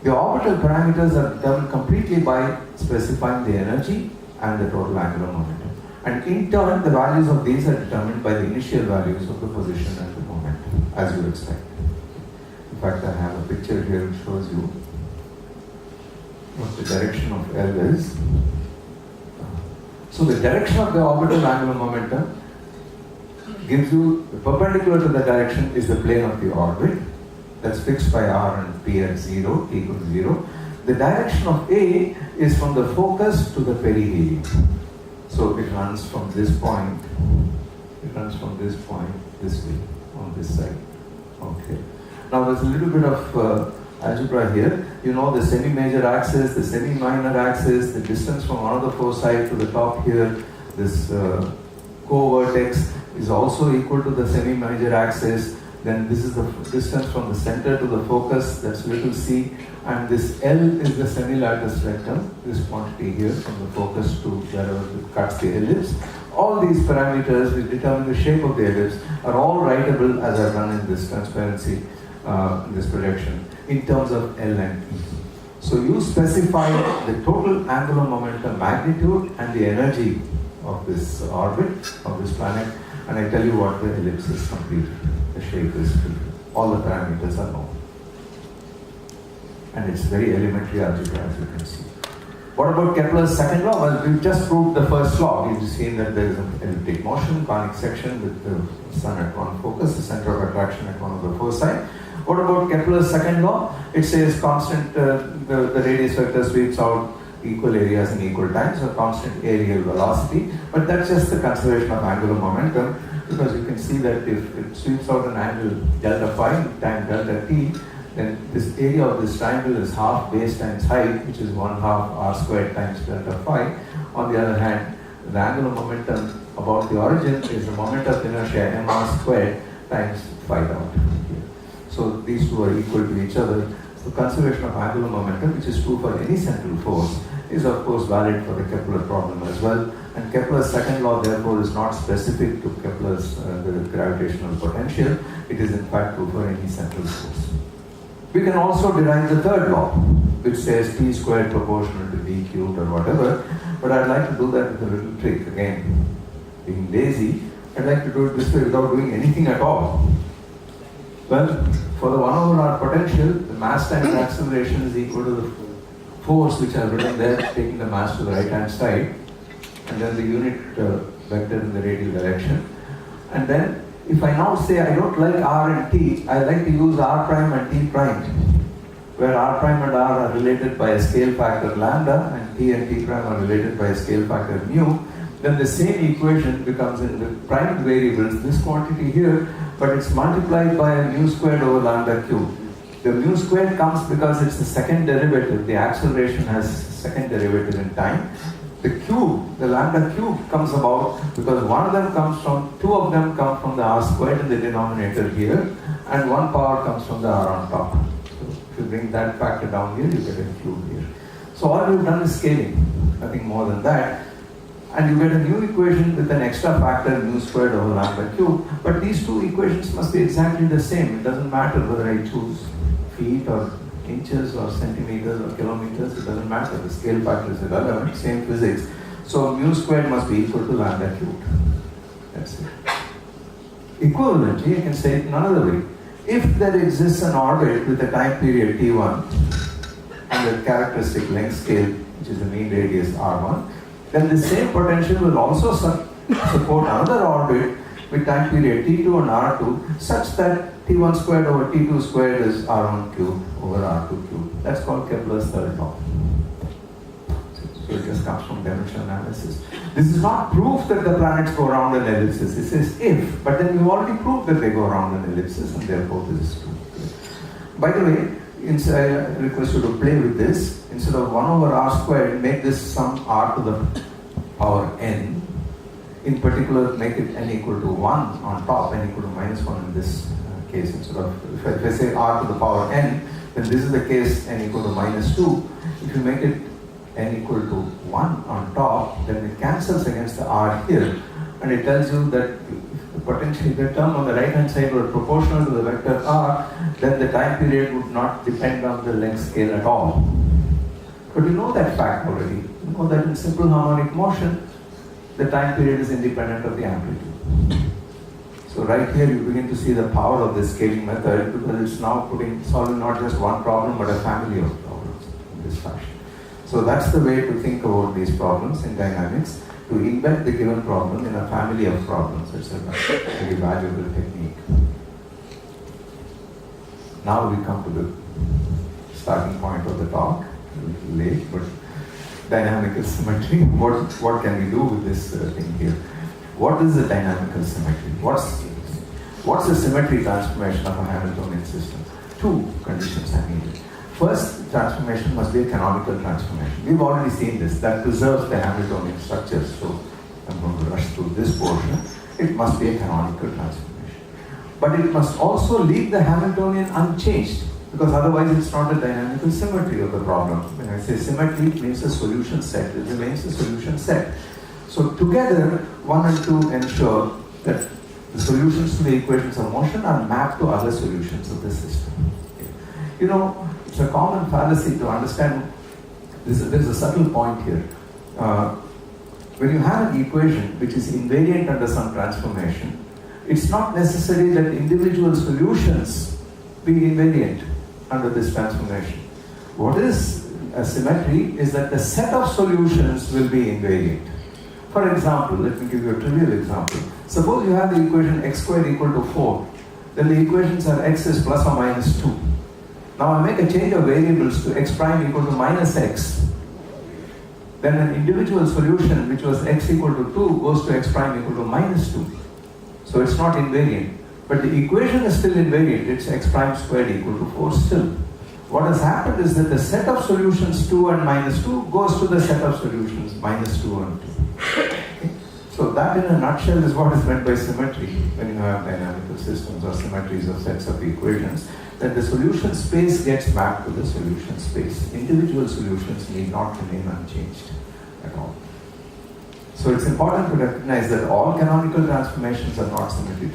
The orbital parameters are determined completely by specifying the energy and the total angular momentum. And in turn, the values of these are determined by the initial values of the position and the momentum, as you expect. In fact, I have a picture here which shows you what the direction of L is. So the direction of the orbital angular momentum gives you, perpendicular to the direction is the plane of the orbit. That's fixed by r and p at 0, t equals 0. The direction of A is from the focus to the perihelion. So it runs from this point, this way, on this side. Okay. Now there's a little bit of algebra here. You know the semi-major axis, the semi-minor axis, the distance from one of the foci to the top here, this co-vertex is also equal to the semi-major axis. Then this is the distance from the center to the focus, that's little c, and this L is the semi-lattice vector, this quantity here from the focus to wherever it cuts the ellipse. All these parameters which determine the shape of the ellipse are all writable as I've done in this transparency, this projection, in terms of L and E. So you specify the total angular momentum magnitude and the energy of this orbit, of this planet, and I tell you what the ellipse is completed. The shape is free. All the parameters are known. And it's very elementary algebra, as you can see. What about Kepler's second law? Well, we've just proved the first law. We've seen that there is an elliptic motion, conic section with the sun at one focus, the center of attraction at one of the foci. What about Kepler's second law? It says constant, the radius vector sweeps out equal areas in equal times, so constant areal velocity. But that's just the conservation of angular momentum, because you can see that if it sweeps out an angle delta phi times delta t, then this area of this triangle is half base times height, which is 1/2 r squared times delta phi. On the other hand, the angular momentum about the origin is the moment of inertia mr squared times phi dot. So these two are equal to each other. So conservation of angular momentum, which is true for any central force, is of course valid for the Kepler problem as well. And Kepler's second law therefore is not specific to Kepler's the gravitational potential. It is in fact true for any central force. We can also derive the third law, which says t squared proportional to d cubed or whatever, but I'd like to do that with a little trick. Again, being lazy, I'd like to do it this way without doing anything at all. Well, for the 1/r potential, the mass times acceleration is equal to the force which I've written there, taking the mass to the right hand side, and then the unit vector in the radial direction. And then if I now say I don't like r and t, I like to use r prime and t prime, where r prime and r are related by a scale factor lambda and t prime are related by a scale factor mu, then the same equation becomes in the prime variables, this quantity here, but it's multiplied by a mu squared over lambda cube. The mu squared comes because it's the second derivative, the acceleration has second derivative in time. The cube, the lambda cube comes about because two of them come from the r squared in the denominator here, and one power comes from the r on top. So if you bring that factor down here, you get a cube here. So all you've done is scaling, nothing more than that. And you get a new equation with an extra factor mu squared over lambda cube. But these two equations must be exactly the same. It doesn't matter whether I choose feet or inches or centimeters or kilometers, it doesn't matter. The scale factor is irrelevant, same physics. So mu squared must be equal to lambda cubed. That's it. Equivalently, I can say it another way. If there exists an orbit with a time period t1 and a characteristic length scale, which is the mean radius r1, then the same potential will also support another orbit with time period t2 and r2 such that t1 squared over t2 squared is r1 cubed over r2 cubed. That's called Kepler's third law. So it just comes from dimensional analysis. This is not proof that the planets go around an ellipsis. It says if, but then we've already proved that they go around an ellipsis, and therefore this is true. By the way, I request you to play with this. Instead of 1 over r squared, make this some r to the power n. In particular, make it n equal to 1 on top, n equal to minus 1 in this case. Instead of, if I say r to the power n, then this is the case n equal to minus 2. If you make it n equal to 1 on top, then it cancels against the r here. And it tells you that the potential, the term on the right hand side were proportional to the vector r, then the time period would not depend on the length scale at all. But you know that fact already. You know that in simple harmonic motion, the time period is independent of the amplitude. So right here you begin to see the power of this scaling method, because it's now solving not just one problem but a family of problems in this fashion. So that's the way to think about these problems in dynamics, to embed the given problem in a family of problems. It's a very valuable technique. Now we come to the starting point of the talk. A little late, but dynamical symmetry. What can we do with this thing here? What is the dynamical symmetry? What's the symmetry transformation of a Hamiltonian system? Two conditions are needed. First, transformation must be a canonical transformation. We've already seen this. That preserves the Hamiltonian structure. So I'm going to rush through this portion. It must be a canonical transformation. But it must also leave the Hamiltonian unchanged, because otherwise it's not a dynamical symmetry of the problem. When I say symmetry, it means a solution set. It remains a solution set. So together, 1 and 2 ensure that the solutions to the equations of motion are mapped to other solutions of the system. You know, it's a common fallacy to understand. There's a subtle point here. When you have an equation which is invariant under some transformation, it's not necessary that individual solutions be invariant under this transformation. What is a symmetry is that the set of solutions will be invariant. For example, let me give you a trivial example. Suppose you have the equation x squared equal to 4. Then the equations are x is plus or minus 2. Now I make a change of variables to x prime equal to minus x. Then an individual solution which was x equal to 2 goes to x prime equal to minus 2. So it's not invariant. But the equation is still invariant. It's x prime squared equal to 4 still. What has happened is that the set of solutions 2 and minus 2 goes to the set of solutions minus 2 and 2. Okay? So that in a nutshell is what is meant by symmetry when you have dynamical systems or symmetries of sets of equations, that the solution space gets mapped to the solution space. Individual solutions need not remain unchanged at all. So it's important to recognize that all canonical transformations are not symmetric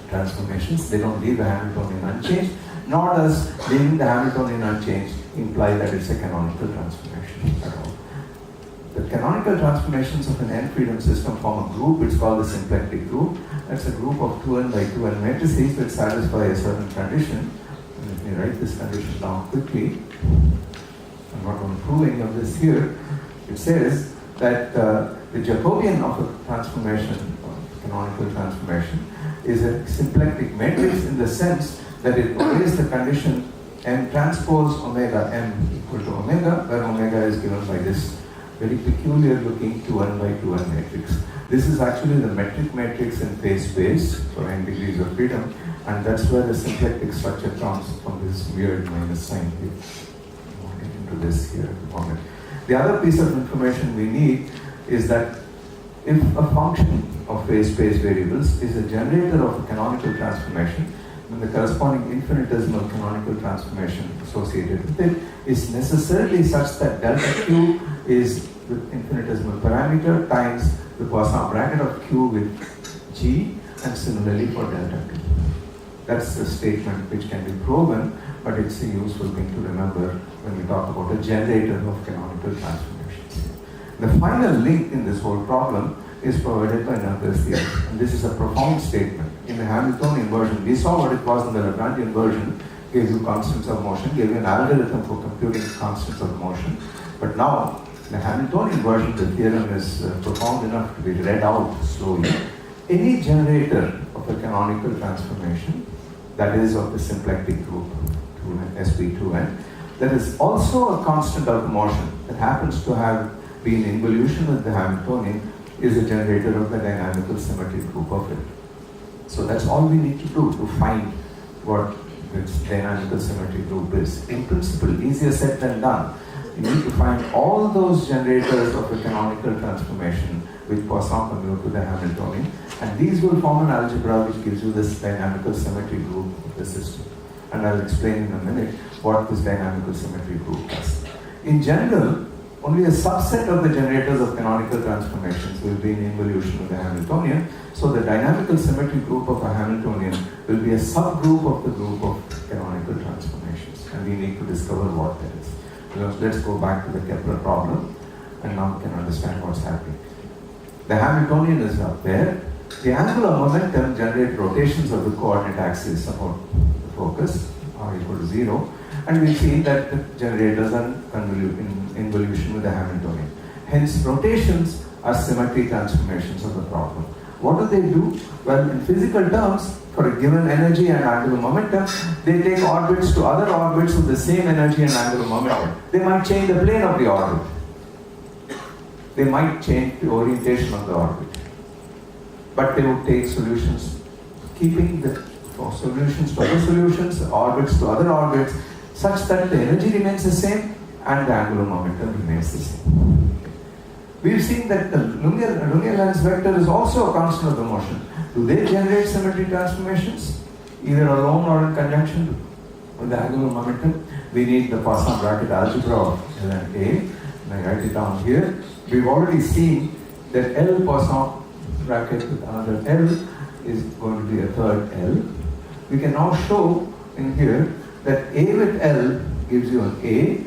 transformations. They don't leave the Hamiltonian unchanged, nor does leaving the Hamiltonian unchanged imply that it's a canonical transformation at all. The canonical transformations of an n-freedom system form a group. It's called the symplectic group. That's a group of 2n by 2n matrices that satisfy a certain condition. Let me write this condition down quickly. I'm not going to prove any of this here. It says that the Jacobian of a transformation, canonical transformation, is a symplectic matrix in the sense that it obeys the condition m transpose omega m equal to omega, where omega is given by this very peculiar looking 2n by 2n matrix. This is actually the metric matrix in phase space for n degrees of freedom, and that's where the symplectic structure comes from, this weird minus sign here. I won't get into this here at the moment. The other piece of information we need is that if a function of phase space variables is a generator of a canonical transformation, then the corresponding infinitesimal canonical transformation associated with it is necessarily such that delta q is the infinitesimal parameter times the Poisson bracket of q with g, and similarly for delta q. That's a statement which can be proven, but it's a useful thing to remember when we talk about a generator of canonical transformations. The final link in this whole problem is provided by Merkel's theorem, and this is a profound statement. In the Hamiltonian version, we saw what it was in the Lagrangian version, gave you constants of motion, gave you an algorithm for computing constants of motion, but now in the Hamiltonian version, the theorem is profound enough to be read out slowly. Any generator of a canonical transformation, that is of the symplectic group 2n, SP2n, there is also a constant of motion that happens to have been in involution with the Hamiltonian, is a generator of the dynamical symmetry group of it. So that's all we need to do to find what this dynamical symmetry group is. In principle, easier said than done. You need to find all those generators of a canonical transformation which Poisson commute to the Hamiltonian, and these will form an algebra which gives you this dynamical symmetry group of the system. And I'll explain in a minute what this dynamical symmetry group does. In general, only a subset of the generators of canonical transformations will be in involution with the Hamiltonian. So the dynamical symmetry group of a Hamiltonian will be a subgroup of the group of canonical transformations. And we need to discover what that is. Let's go back to the Kepler problem, and now we can understand what's happening. The Hamiltonian is up there. The angular momentum generates rotations of the coordinate axis about the focus, r equal to 0. And we see that the generators are in involution with the Hamiltonian. Hence, rotations are symmetry transformations of the problem. What do? Well, in physical terms, for a given energy and angular momentum, they take orbits to other orbits with the same energy and angular momentum. They might change the plane of the orbit. They might change the orientation of the orbit. But they would take solutions, keeping the solutions to other solutions, orbits to other orbits, such that the energy remains the same and the angular momentum remains the same. We've seen that the Runge-Lenz vector is also a constant of the motion. Do they generate symmetry transformations, either alone or in conjunction with the angular momentum? We need the Poisson bracket algebra of L and A, and I write it down here. We've already seen that L Poisson bracket with another L is going to be a third L. We can now show in here that A with L gives you an A,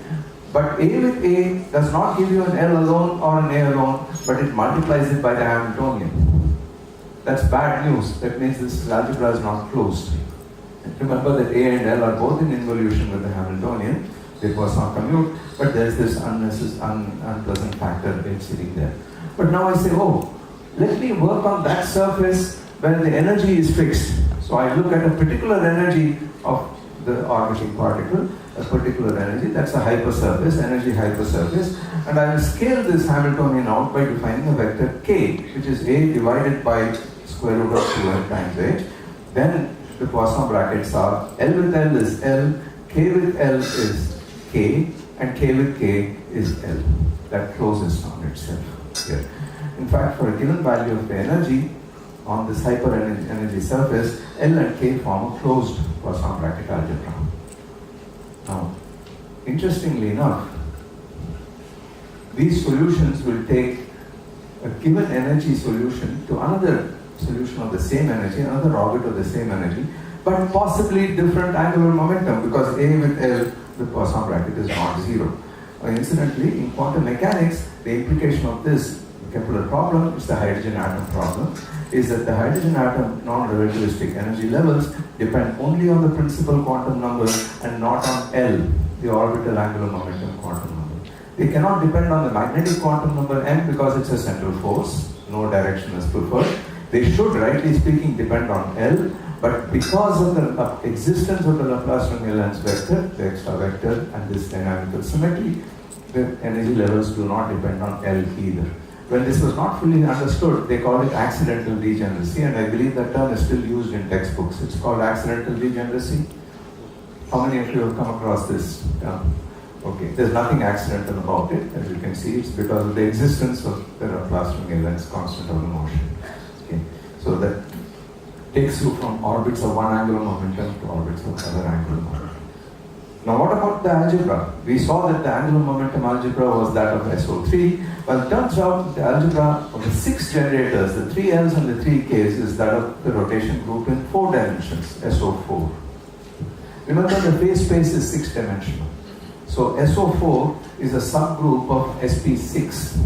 but A with A does not give you an L alone or an A alone, but it multiplies it by the Hamiltonian. That's bad news. That means this algebra is not closed. And remember that A and L are both in involution with the Hamiltonian. They Poisson commute, but there's this unpleasant factor sitting there. But now I say, oh, let me work on that surface where the energy is fixed. So I look at a particular energy of the orbiting particle, a particular energy, that's a hypersurface, energy hypersurface, and I will scale this Hamiltonian out by defining a vector k, which is A divided by square root of 2n times h. Then the Poisson brackets are L with L is L, K with L is K, and K with K is L. That closes on itself here. In fact, for a given value of the energy on this hyper-energy surface, L and K form a closed Poisson bracket algebra. Now, interestingly enough, these solutions will take a given energy solution to another solution of the same energy, another orbit of the same energy, but possibly different angular momentum, because A with L, the Poisson bracket is not zero. Incidentally, in quantum mechanics, the implication of this Kepler problem, is the hydrogen atom problem, is that the hydrogen atom non-relativistic energy levels depend only on the principal quantum number and not on L, the orbital angular momentum quantum number. They cannot depend on the magnetic quantum number M because it's a central force, no direction is preferred. They should, rightly speaking, depend on L, but because of the existence of the Laplace-Runge-Lenz vector, the extra vector, and this dynamical symmetry, the energy levels do not depend on L either. When this was not fully understood, they called it accidental degeneracy, and I believe that term is still used in textbooks. It's called accidental degeneracy. How many of you have come across this term? Okay, there's nothing accidental about it, as you can see. It's because of the existence of the Laplace-Runge-Lenz constant of the motion. Okay, so that takes you from orbits of one angular momentum to orbits of other angular momentum. Now what about the algebra? We saw that the angular momentum algebra was that of SO3. Well, it turns out the algebra of the 6 generators, the 3 L's and the 3 K's, is that of the rotation group in 4 dimensions, SO4. Remember, the phase space is 6-dimensional. So SO4 is a subgroup of SP6,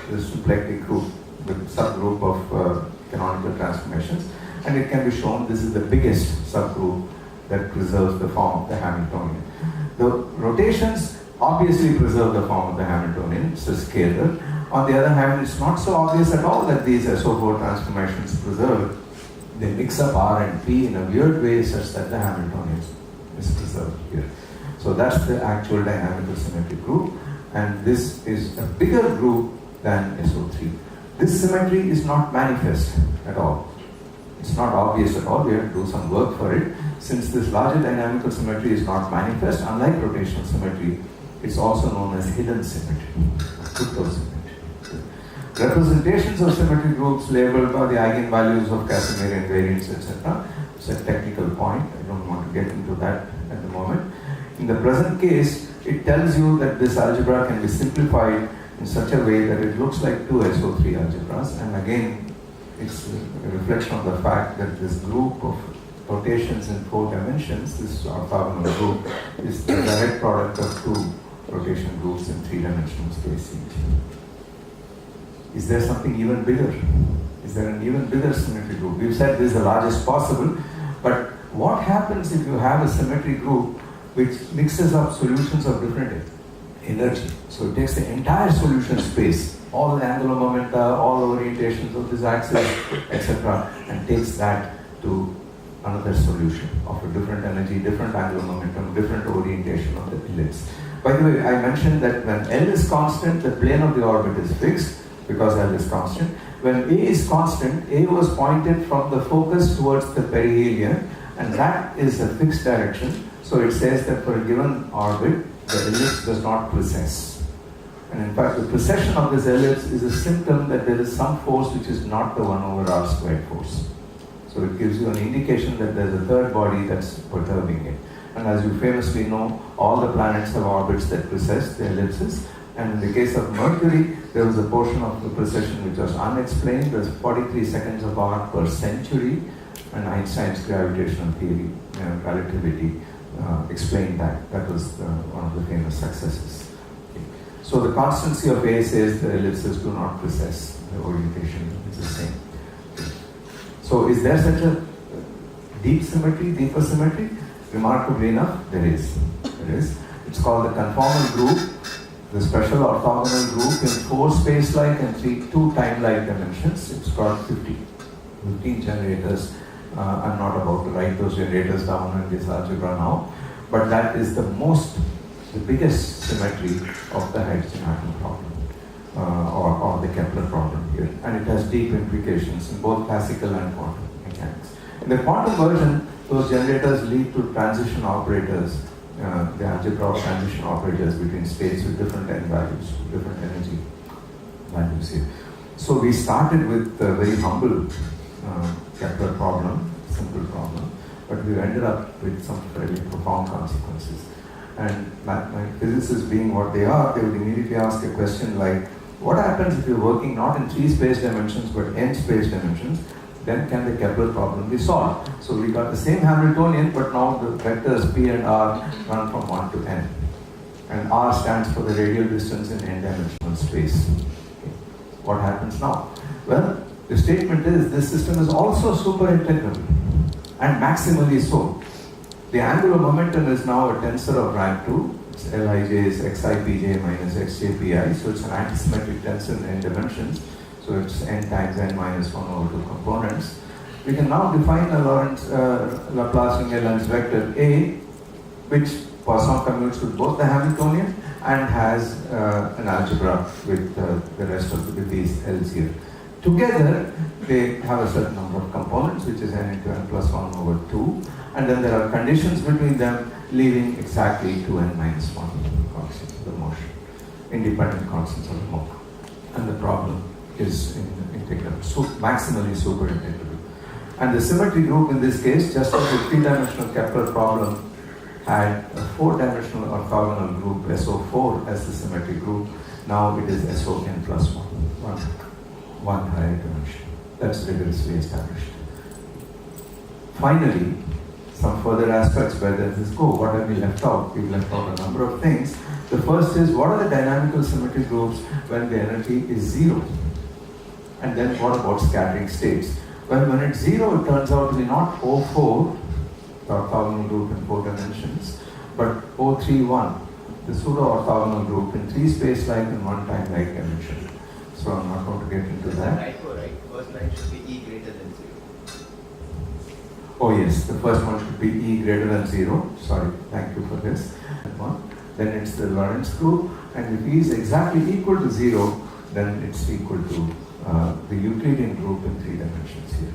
the symplectic group, the subgroup of canonical transformations. And it can be shown this is the biggest subgroup that preserves the form of the Hamiltonian. The rotations obviously preserve the form of the Hamiltonian, it's a scalar. On the other hand, it's not so obvious at all that these SO4 transformations preserve. They mix up R and P in a weird way such that the Hamiltonian is preserved here. So that's the actual dynamical symmetry group, and this is a bigger group than SO3. This symmetry is not manifest at all. It's not obvious at all. We have to do some work for it. Since this larger dynamical symmetry is not manifest, unlike rotational symmetry, it's also known as hidden symmetry, cryptosymmetry. Representations of symmetry groups labeled by the eigenvalues of Casimir invariants, etc. It's a technical point. I don't want to get into that at the moment. In the present case, it tells you that this algebra can be simplified in such a way that it looks like two SO3 algebras. And again, it's a reflection of the fact that this group of rotations in 4 dimensions, this orthogonal group, is the direct product of 2 rotation groups in 3-dimensional space each. Is there something even bigger? Is there an even bigger symmetry group? We've said this is the largest possible, but what happens if you have a symmetry group which mixes up solutions of different energy? So it takes the entire solution space, all the angular momenta, all orientations of this axis, etc., and takes that to another solution of a different energy, different angular momentum, different orientation of the ellipse. By the way, I mentioned that when L is constant, the plane of the orbit is fixed because L is constant. When A is constant, A was pointed from the focus towards the perihelion, and that is a fixed direction. So it says that for a given orbit, the ellipse does not precess. And in fact, the precession of this ellipse is a symptom that there is some force which is not the 1 over r squared force. So it gives you an indication that there's a third body that's perturbing it. And as you famously know, all the planets have orbits that precess the ellipses. And in the case of Mercury, there was a portion of the precession which was unexplained. There's 43 seconds of arc per century, and Einstein's gravitational theory, relativity, explained that. That was one of the famous successes. Okay. So the constancy of A says the ellipses do not precess. The orientation is the same. Okay. So is there such a deep symmetry, deeper symmetry? Remarkably enough, there is. There is. It's called the conformal group, the special orthogonal group in 4 space-like and 2 time-like dimensions. It's got 15 generators. I'm not about to write those generators down in this algebra now, but that is the biggest symmetry of the hydrogen atom problem, or the Kepler problem here. And it has deep implications in both classical and quantum mechanics. In the quantum version, those generators lead to transition operators, the algebra of transition operators between states with different n values, different energy values here. So we started with a very humble Kepler problem, simple problem, but we ended up with some fairly profound consequences. And my physicists being what they are, they would immediately ask a question like, what happens if you're working not in 3 space dimensions but n space dimensions? Then can the Kepler problem be solved? So we got the same Hamiltonian, but now the vectors P and R run from 1 to n. And R stands for the radial distance in n-dimensional space. Okay. What happens now? Well, the statement is this system is also super integrable, and maximally so. The angular momentum is now a tensor of rank 2. It's Lij is xipj minus xjpi, so it's an antisymmetric tensor in n dimensions. So it's n times n minus 1 over 2 components. We can now define a Laplace-Runge-Lenz vector A, which Poisson commutes with both the Hamiltonian and has an algebra with the rest of these L's here. Together, they have a certain number of components, which is n into n plus 1 over 2. And then there are conditions between them, leaving exactly 2n minus 1 constants of the motion, independent constants of the motion. And the problem is integral, so maximally super integrable. And the symmetry group in this case, just as the 3-dimensional Kepler problem had a 4-dimensional orthogonal group, SO4 as the symmetry group, now it is SON plus 1 higher dimension. That's rigorously established. Finally, some further aspects where does this go? What have we left out? We've left out a number of things. The first is, what are the dynamical symmetry groups when the energy is 0? And then what about scattering states? Well, when it's 0, it turns out to be not O4, the orthogonal group in 4 dimensions, but O31, the pseudo-orthogonal group in 3 space-like and 1 time-like dimension. So I'm not going to get into that. Right. First line should be E greater than 0. Oh yes, the first one should be E greater than 0. Sorry, thank you for this. Then it's the Lorentz group, and if E is exactly equal to 0, then it's equal to the Euclidean group in 3 dimensions here.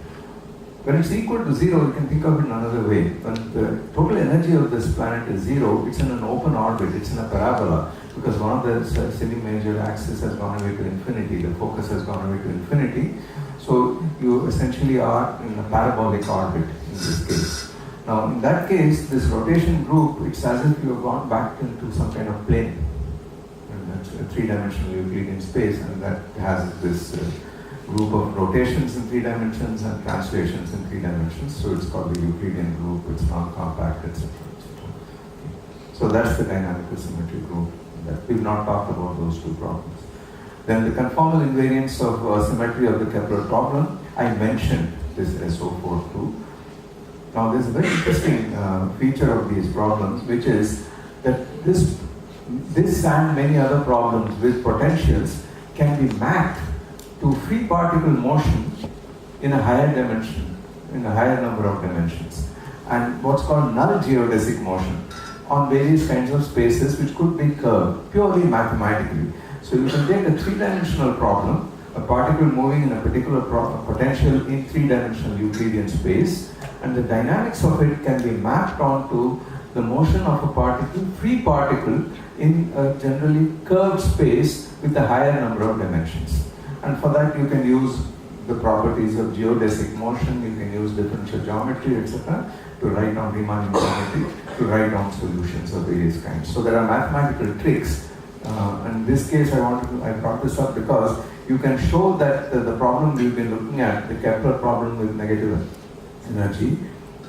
When it's equal to 0, you can think of it in another way. When the total energy of this planet is 0, it's in an open orbit, it's in a parabola, because one of the semi-major axes has gone away to infinity, the focus has gone away to infinity. So you essentially are in a parabolic orbit in this case. Now in that case, this rotation group, it's as if you have gone back into some kind of plane. And that's a 3-dimensional Euclidean space, and that has this group of rotations in 3 dimensions and translations in 3 dimensions. So it's called the Euclidean group, it's non-compact, etc. So that's the dynamical symmetry group. We've not talked about those 2 problems. Then the conformal invariance of symmetry of the Kepler problem. I mentioned this SO4 too. Now there's a very interesting feature of these problems, which is that this and many other problems with potentials can be mapped to free particle motion in a higher dimension, in a higher number of dimensions, and what's called null geodesic motion on various kinds of spaces which could be curved purely mathematically. So you can take a 3-dimensional problem, a particle moving in a particular potential in 3-dimensional Euclidean space, and the dynamics of it can be mapped onto the motion of a particle, free particle, in a generally curved space with a higher number of dimensions. And for that you can use the properties of geodesic motion, you can use differential geometry, etc. to write down Riemann geometry, to write down solutions of various kinds. So there are mathematical tricks. In this case I brought this up because you can show that the problem we've been looking at, the Kepler problem with negative energy,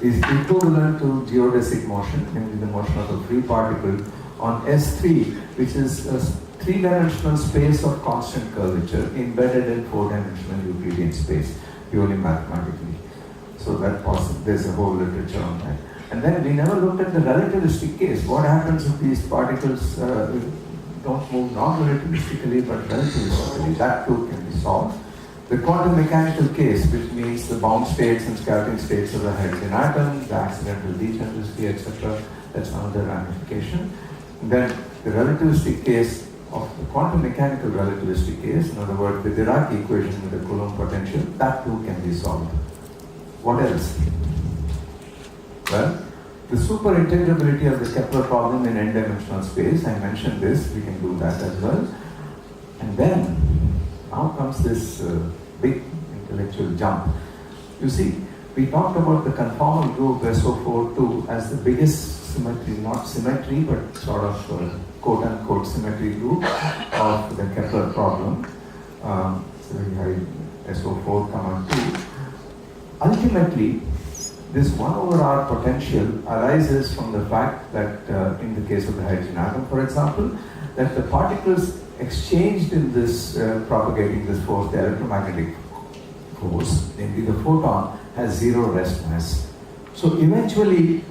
is equivalent to geodesic motion, namely the motion of a free particle on S3, which is a 3-dimensional space of constant curvature embedded in 4-dimensional Euclidean space, purely mathematically. So that there's a whole literature on that. And then we never looked at the relativistic case. What happens if these particles don't move non-relativistically but relativistically? That too can be solved. The quantum mechanical case, which means the bound states and scattering states of the hydrogen atom, the accidental degeneracy, etc. That's another ramification. And then the relativistic case of the quantum mechanical relativistic case, in other words, the Dirac equation with the Coulomb potential, that too can be solved. What else? Well, the superintegrability of the Kepler problem in n-dimensional space, I mentioned this, we can do that as well. And then, now comes this big intellectual jump. You see, we talked about the conformal group SO42 as the biggest symmetry, not symmetry, but sort of quote-unquote symmetry group of the Kepler problem. So we have SO4, comma 2. Ultimately, this 1/r potential arises from the fact that, in the case of the hydrogen atom, for example, that the particles exchanged in this, propagating this force, the electromagnetic force, namely the photon, has 0 rest mass. So eventually,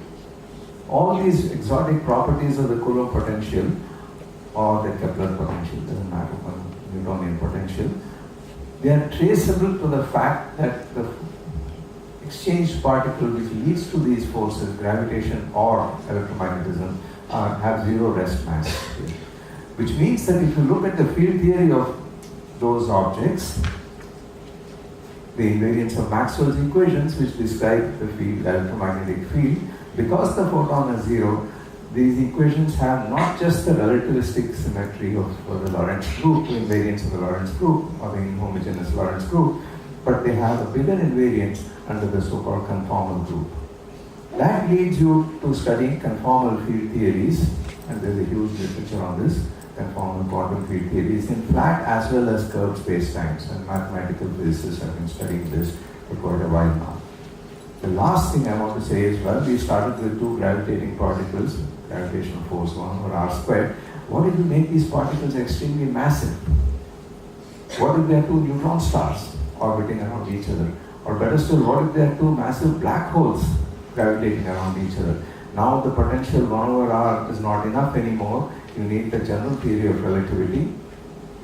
all these exotic properties of the Coulomb potential, or the Kepler potential, doesn't matter, Newtonian potential, they are traceable to the fact that the exchanged particle which leads to these forces, gravitation or electromagnetism, have 0 rest mass. Which means that if you look at the field theory of those objects, the invariance of Maxwell's equations which describe the field, electromagnetic field, because the photon is 0, these equations have not just the relativistic symmetry of the Lorentz group, the invariance of the Lorentz group, or the inhomogeneous Lorentz group, but they have a bigger invariance under the so-called conformal group. That leads you to studying conformal field theories, and there's a huge literature on this, conformal quantum field theories in flat as well as curved spacetimes, and mathematical physicists have been studying this for quite a while now. The last thing I want to say is, well, we started with 2 gravitating particles, gravitational force 1/r². What if you make these particles extremely massive? What if they are 2 neutron stars orbiting around each other? Or better still, what if there are 2 massive black holes gravitating around each other? Now the potential 1/r is not enough anymore. You need the general theory of relativity.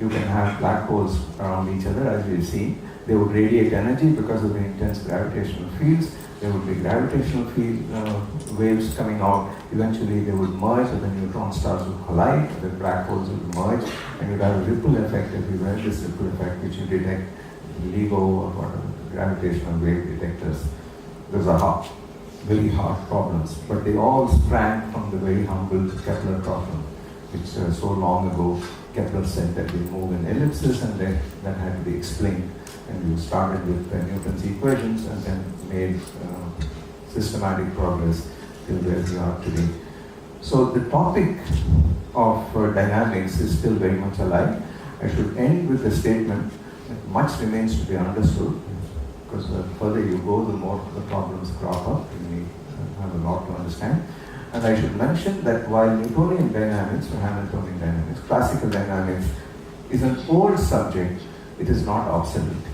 You can have black holes around each other, as we've seen. They would radiate energy because of the intense gravitational fields. There would be gravitational field waves coming out. Eventually they would merge, and the neutron stars would collide, the black holes would merge, and you'd have a ripple effect everywhere. This ripple effect which you detect LIGO or whatever, gravitational wave detectors. Those are very hard problems, but they all sprang from the very humble Kepler problem, which so long ago Kepler said that we move in ellipses, and then that had to be explained. And you started with Newton's equations and then made systematic progress till where we are today. So the topic of dynamics is still very much alive. I should end with a statement that much remains to be understood, because the further you go, the more the problems crop up, and we have a lot to understand. And I should mention that while Newtonian dynamics or Hamiltonian dynamics, classical dynamics, is an old subject, it is not obsolete.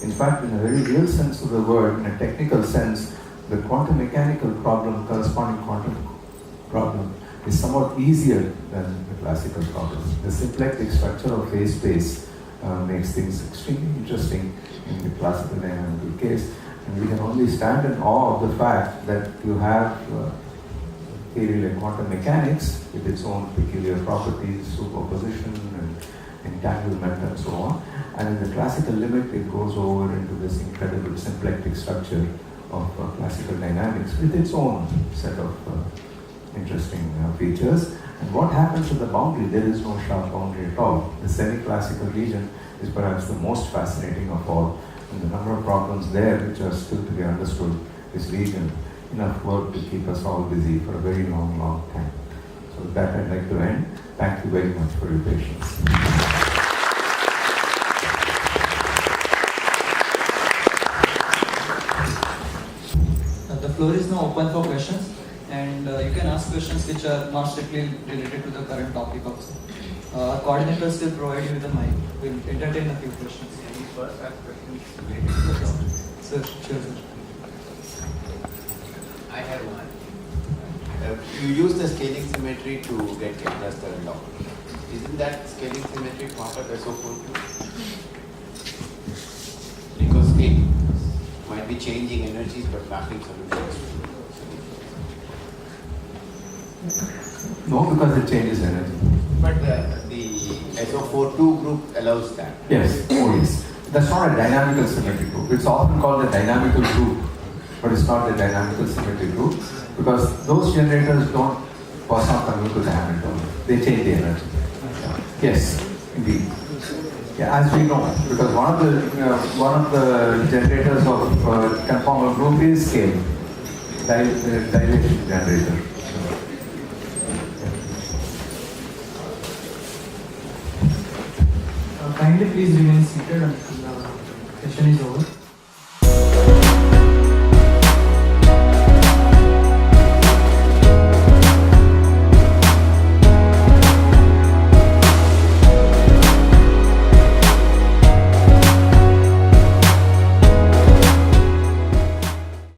In fact, in a very real sense of the word, in a technical sense, the quantum mechanical problem, corresponding quantum problem, is somewhat easier than the classical problem. The symplectic structure of phase space makes things extremely interesting in the classical dynamical case. And we can only stand in awe of the fact that you have theory like quantum mechanics with its own peculiar properties, superposition and entanglement and so on. And in the classical limit, it goes over into this incredible symplectic structure of classical dynamics with its own set of interesting features. And what happens at the boundary? There is no sharp boundary at all. The semi-classical region is perhaps the most fascinating of all. And the number of problems there which are still to be understood is legion. Enough work to keep us all busy for a very long, long time. So with that, I'd like to end. Thank you very much for your patience. The floor is now open for questions, and you can ask questions which are not strictly related to the current topic also. Our coordinators will provide you with the mic. We'll entertain a few questions. Can you first ask questions related to the topic? Sir, sure, sir. I have one. You use the scaling symmetry to get Kepler's third law. Isn't that scaling symmetry part of SO4 too? Because it might be changing energies but mapping solutions. No, because it changes energy. But the SO42 group allows that. Yes, oh yes. That's not a dynamical symmetry group. It's often called a dynamical group, but it's not a dynamical symmetry group because those generators don't pass on commute to the Hamiltonian. They change the energy. Yes, indeed. Yeah, as we know, because one of the generators of conformal group is scale, dilation generator. Kindly please remain seated until the session is over.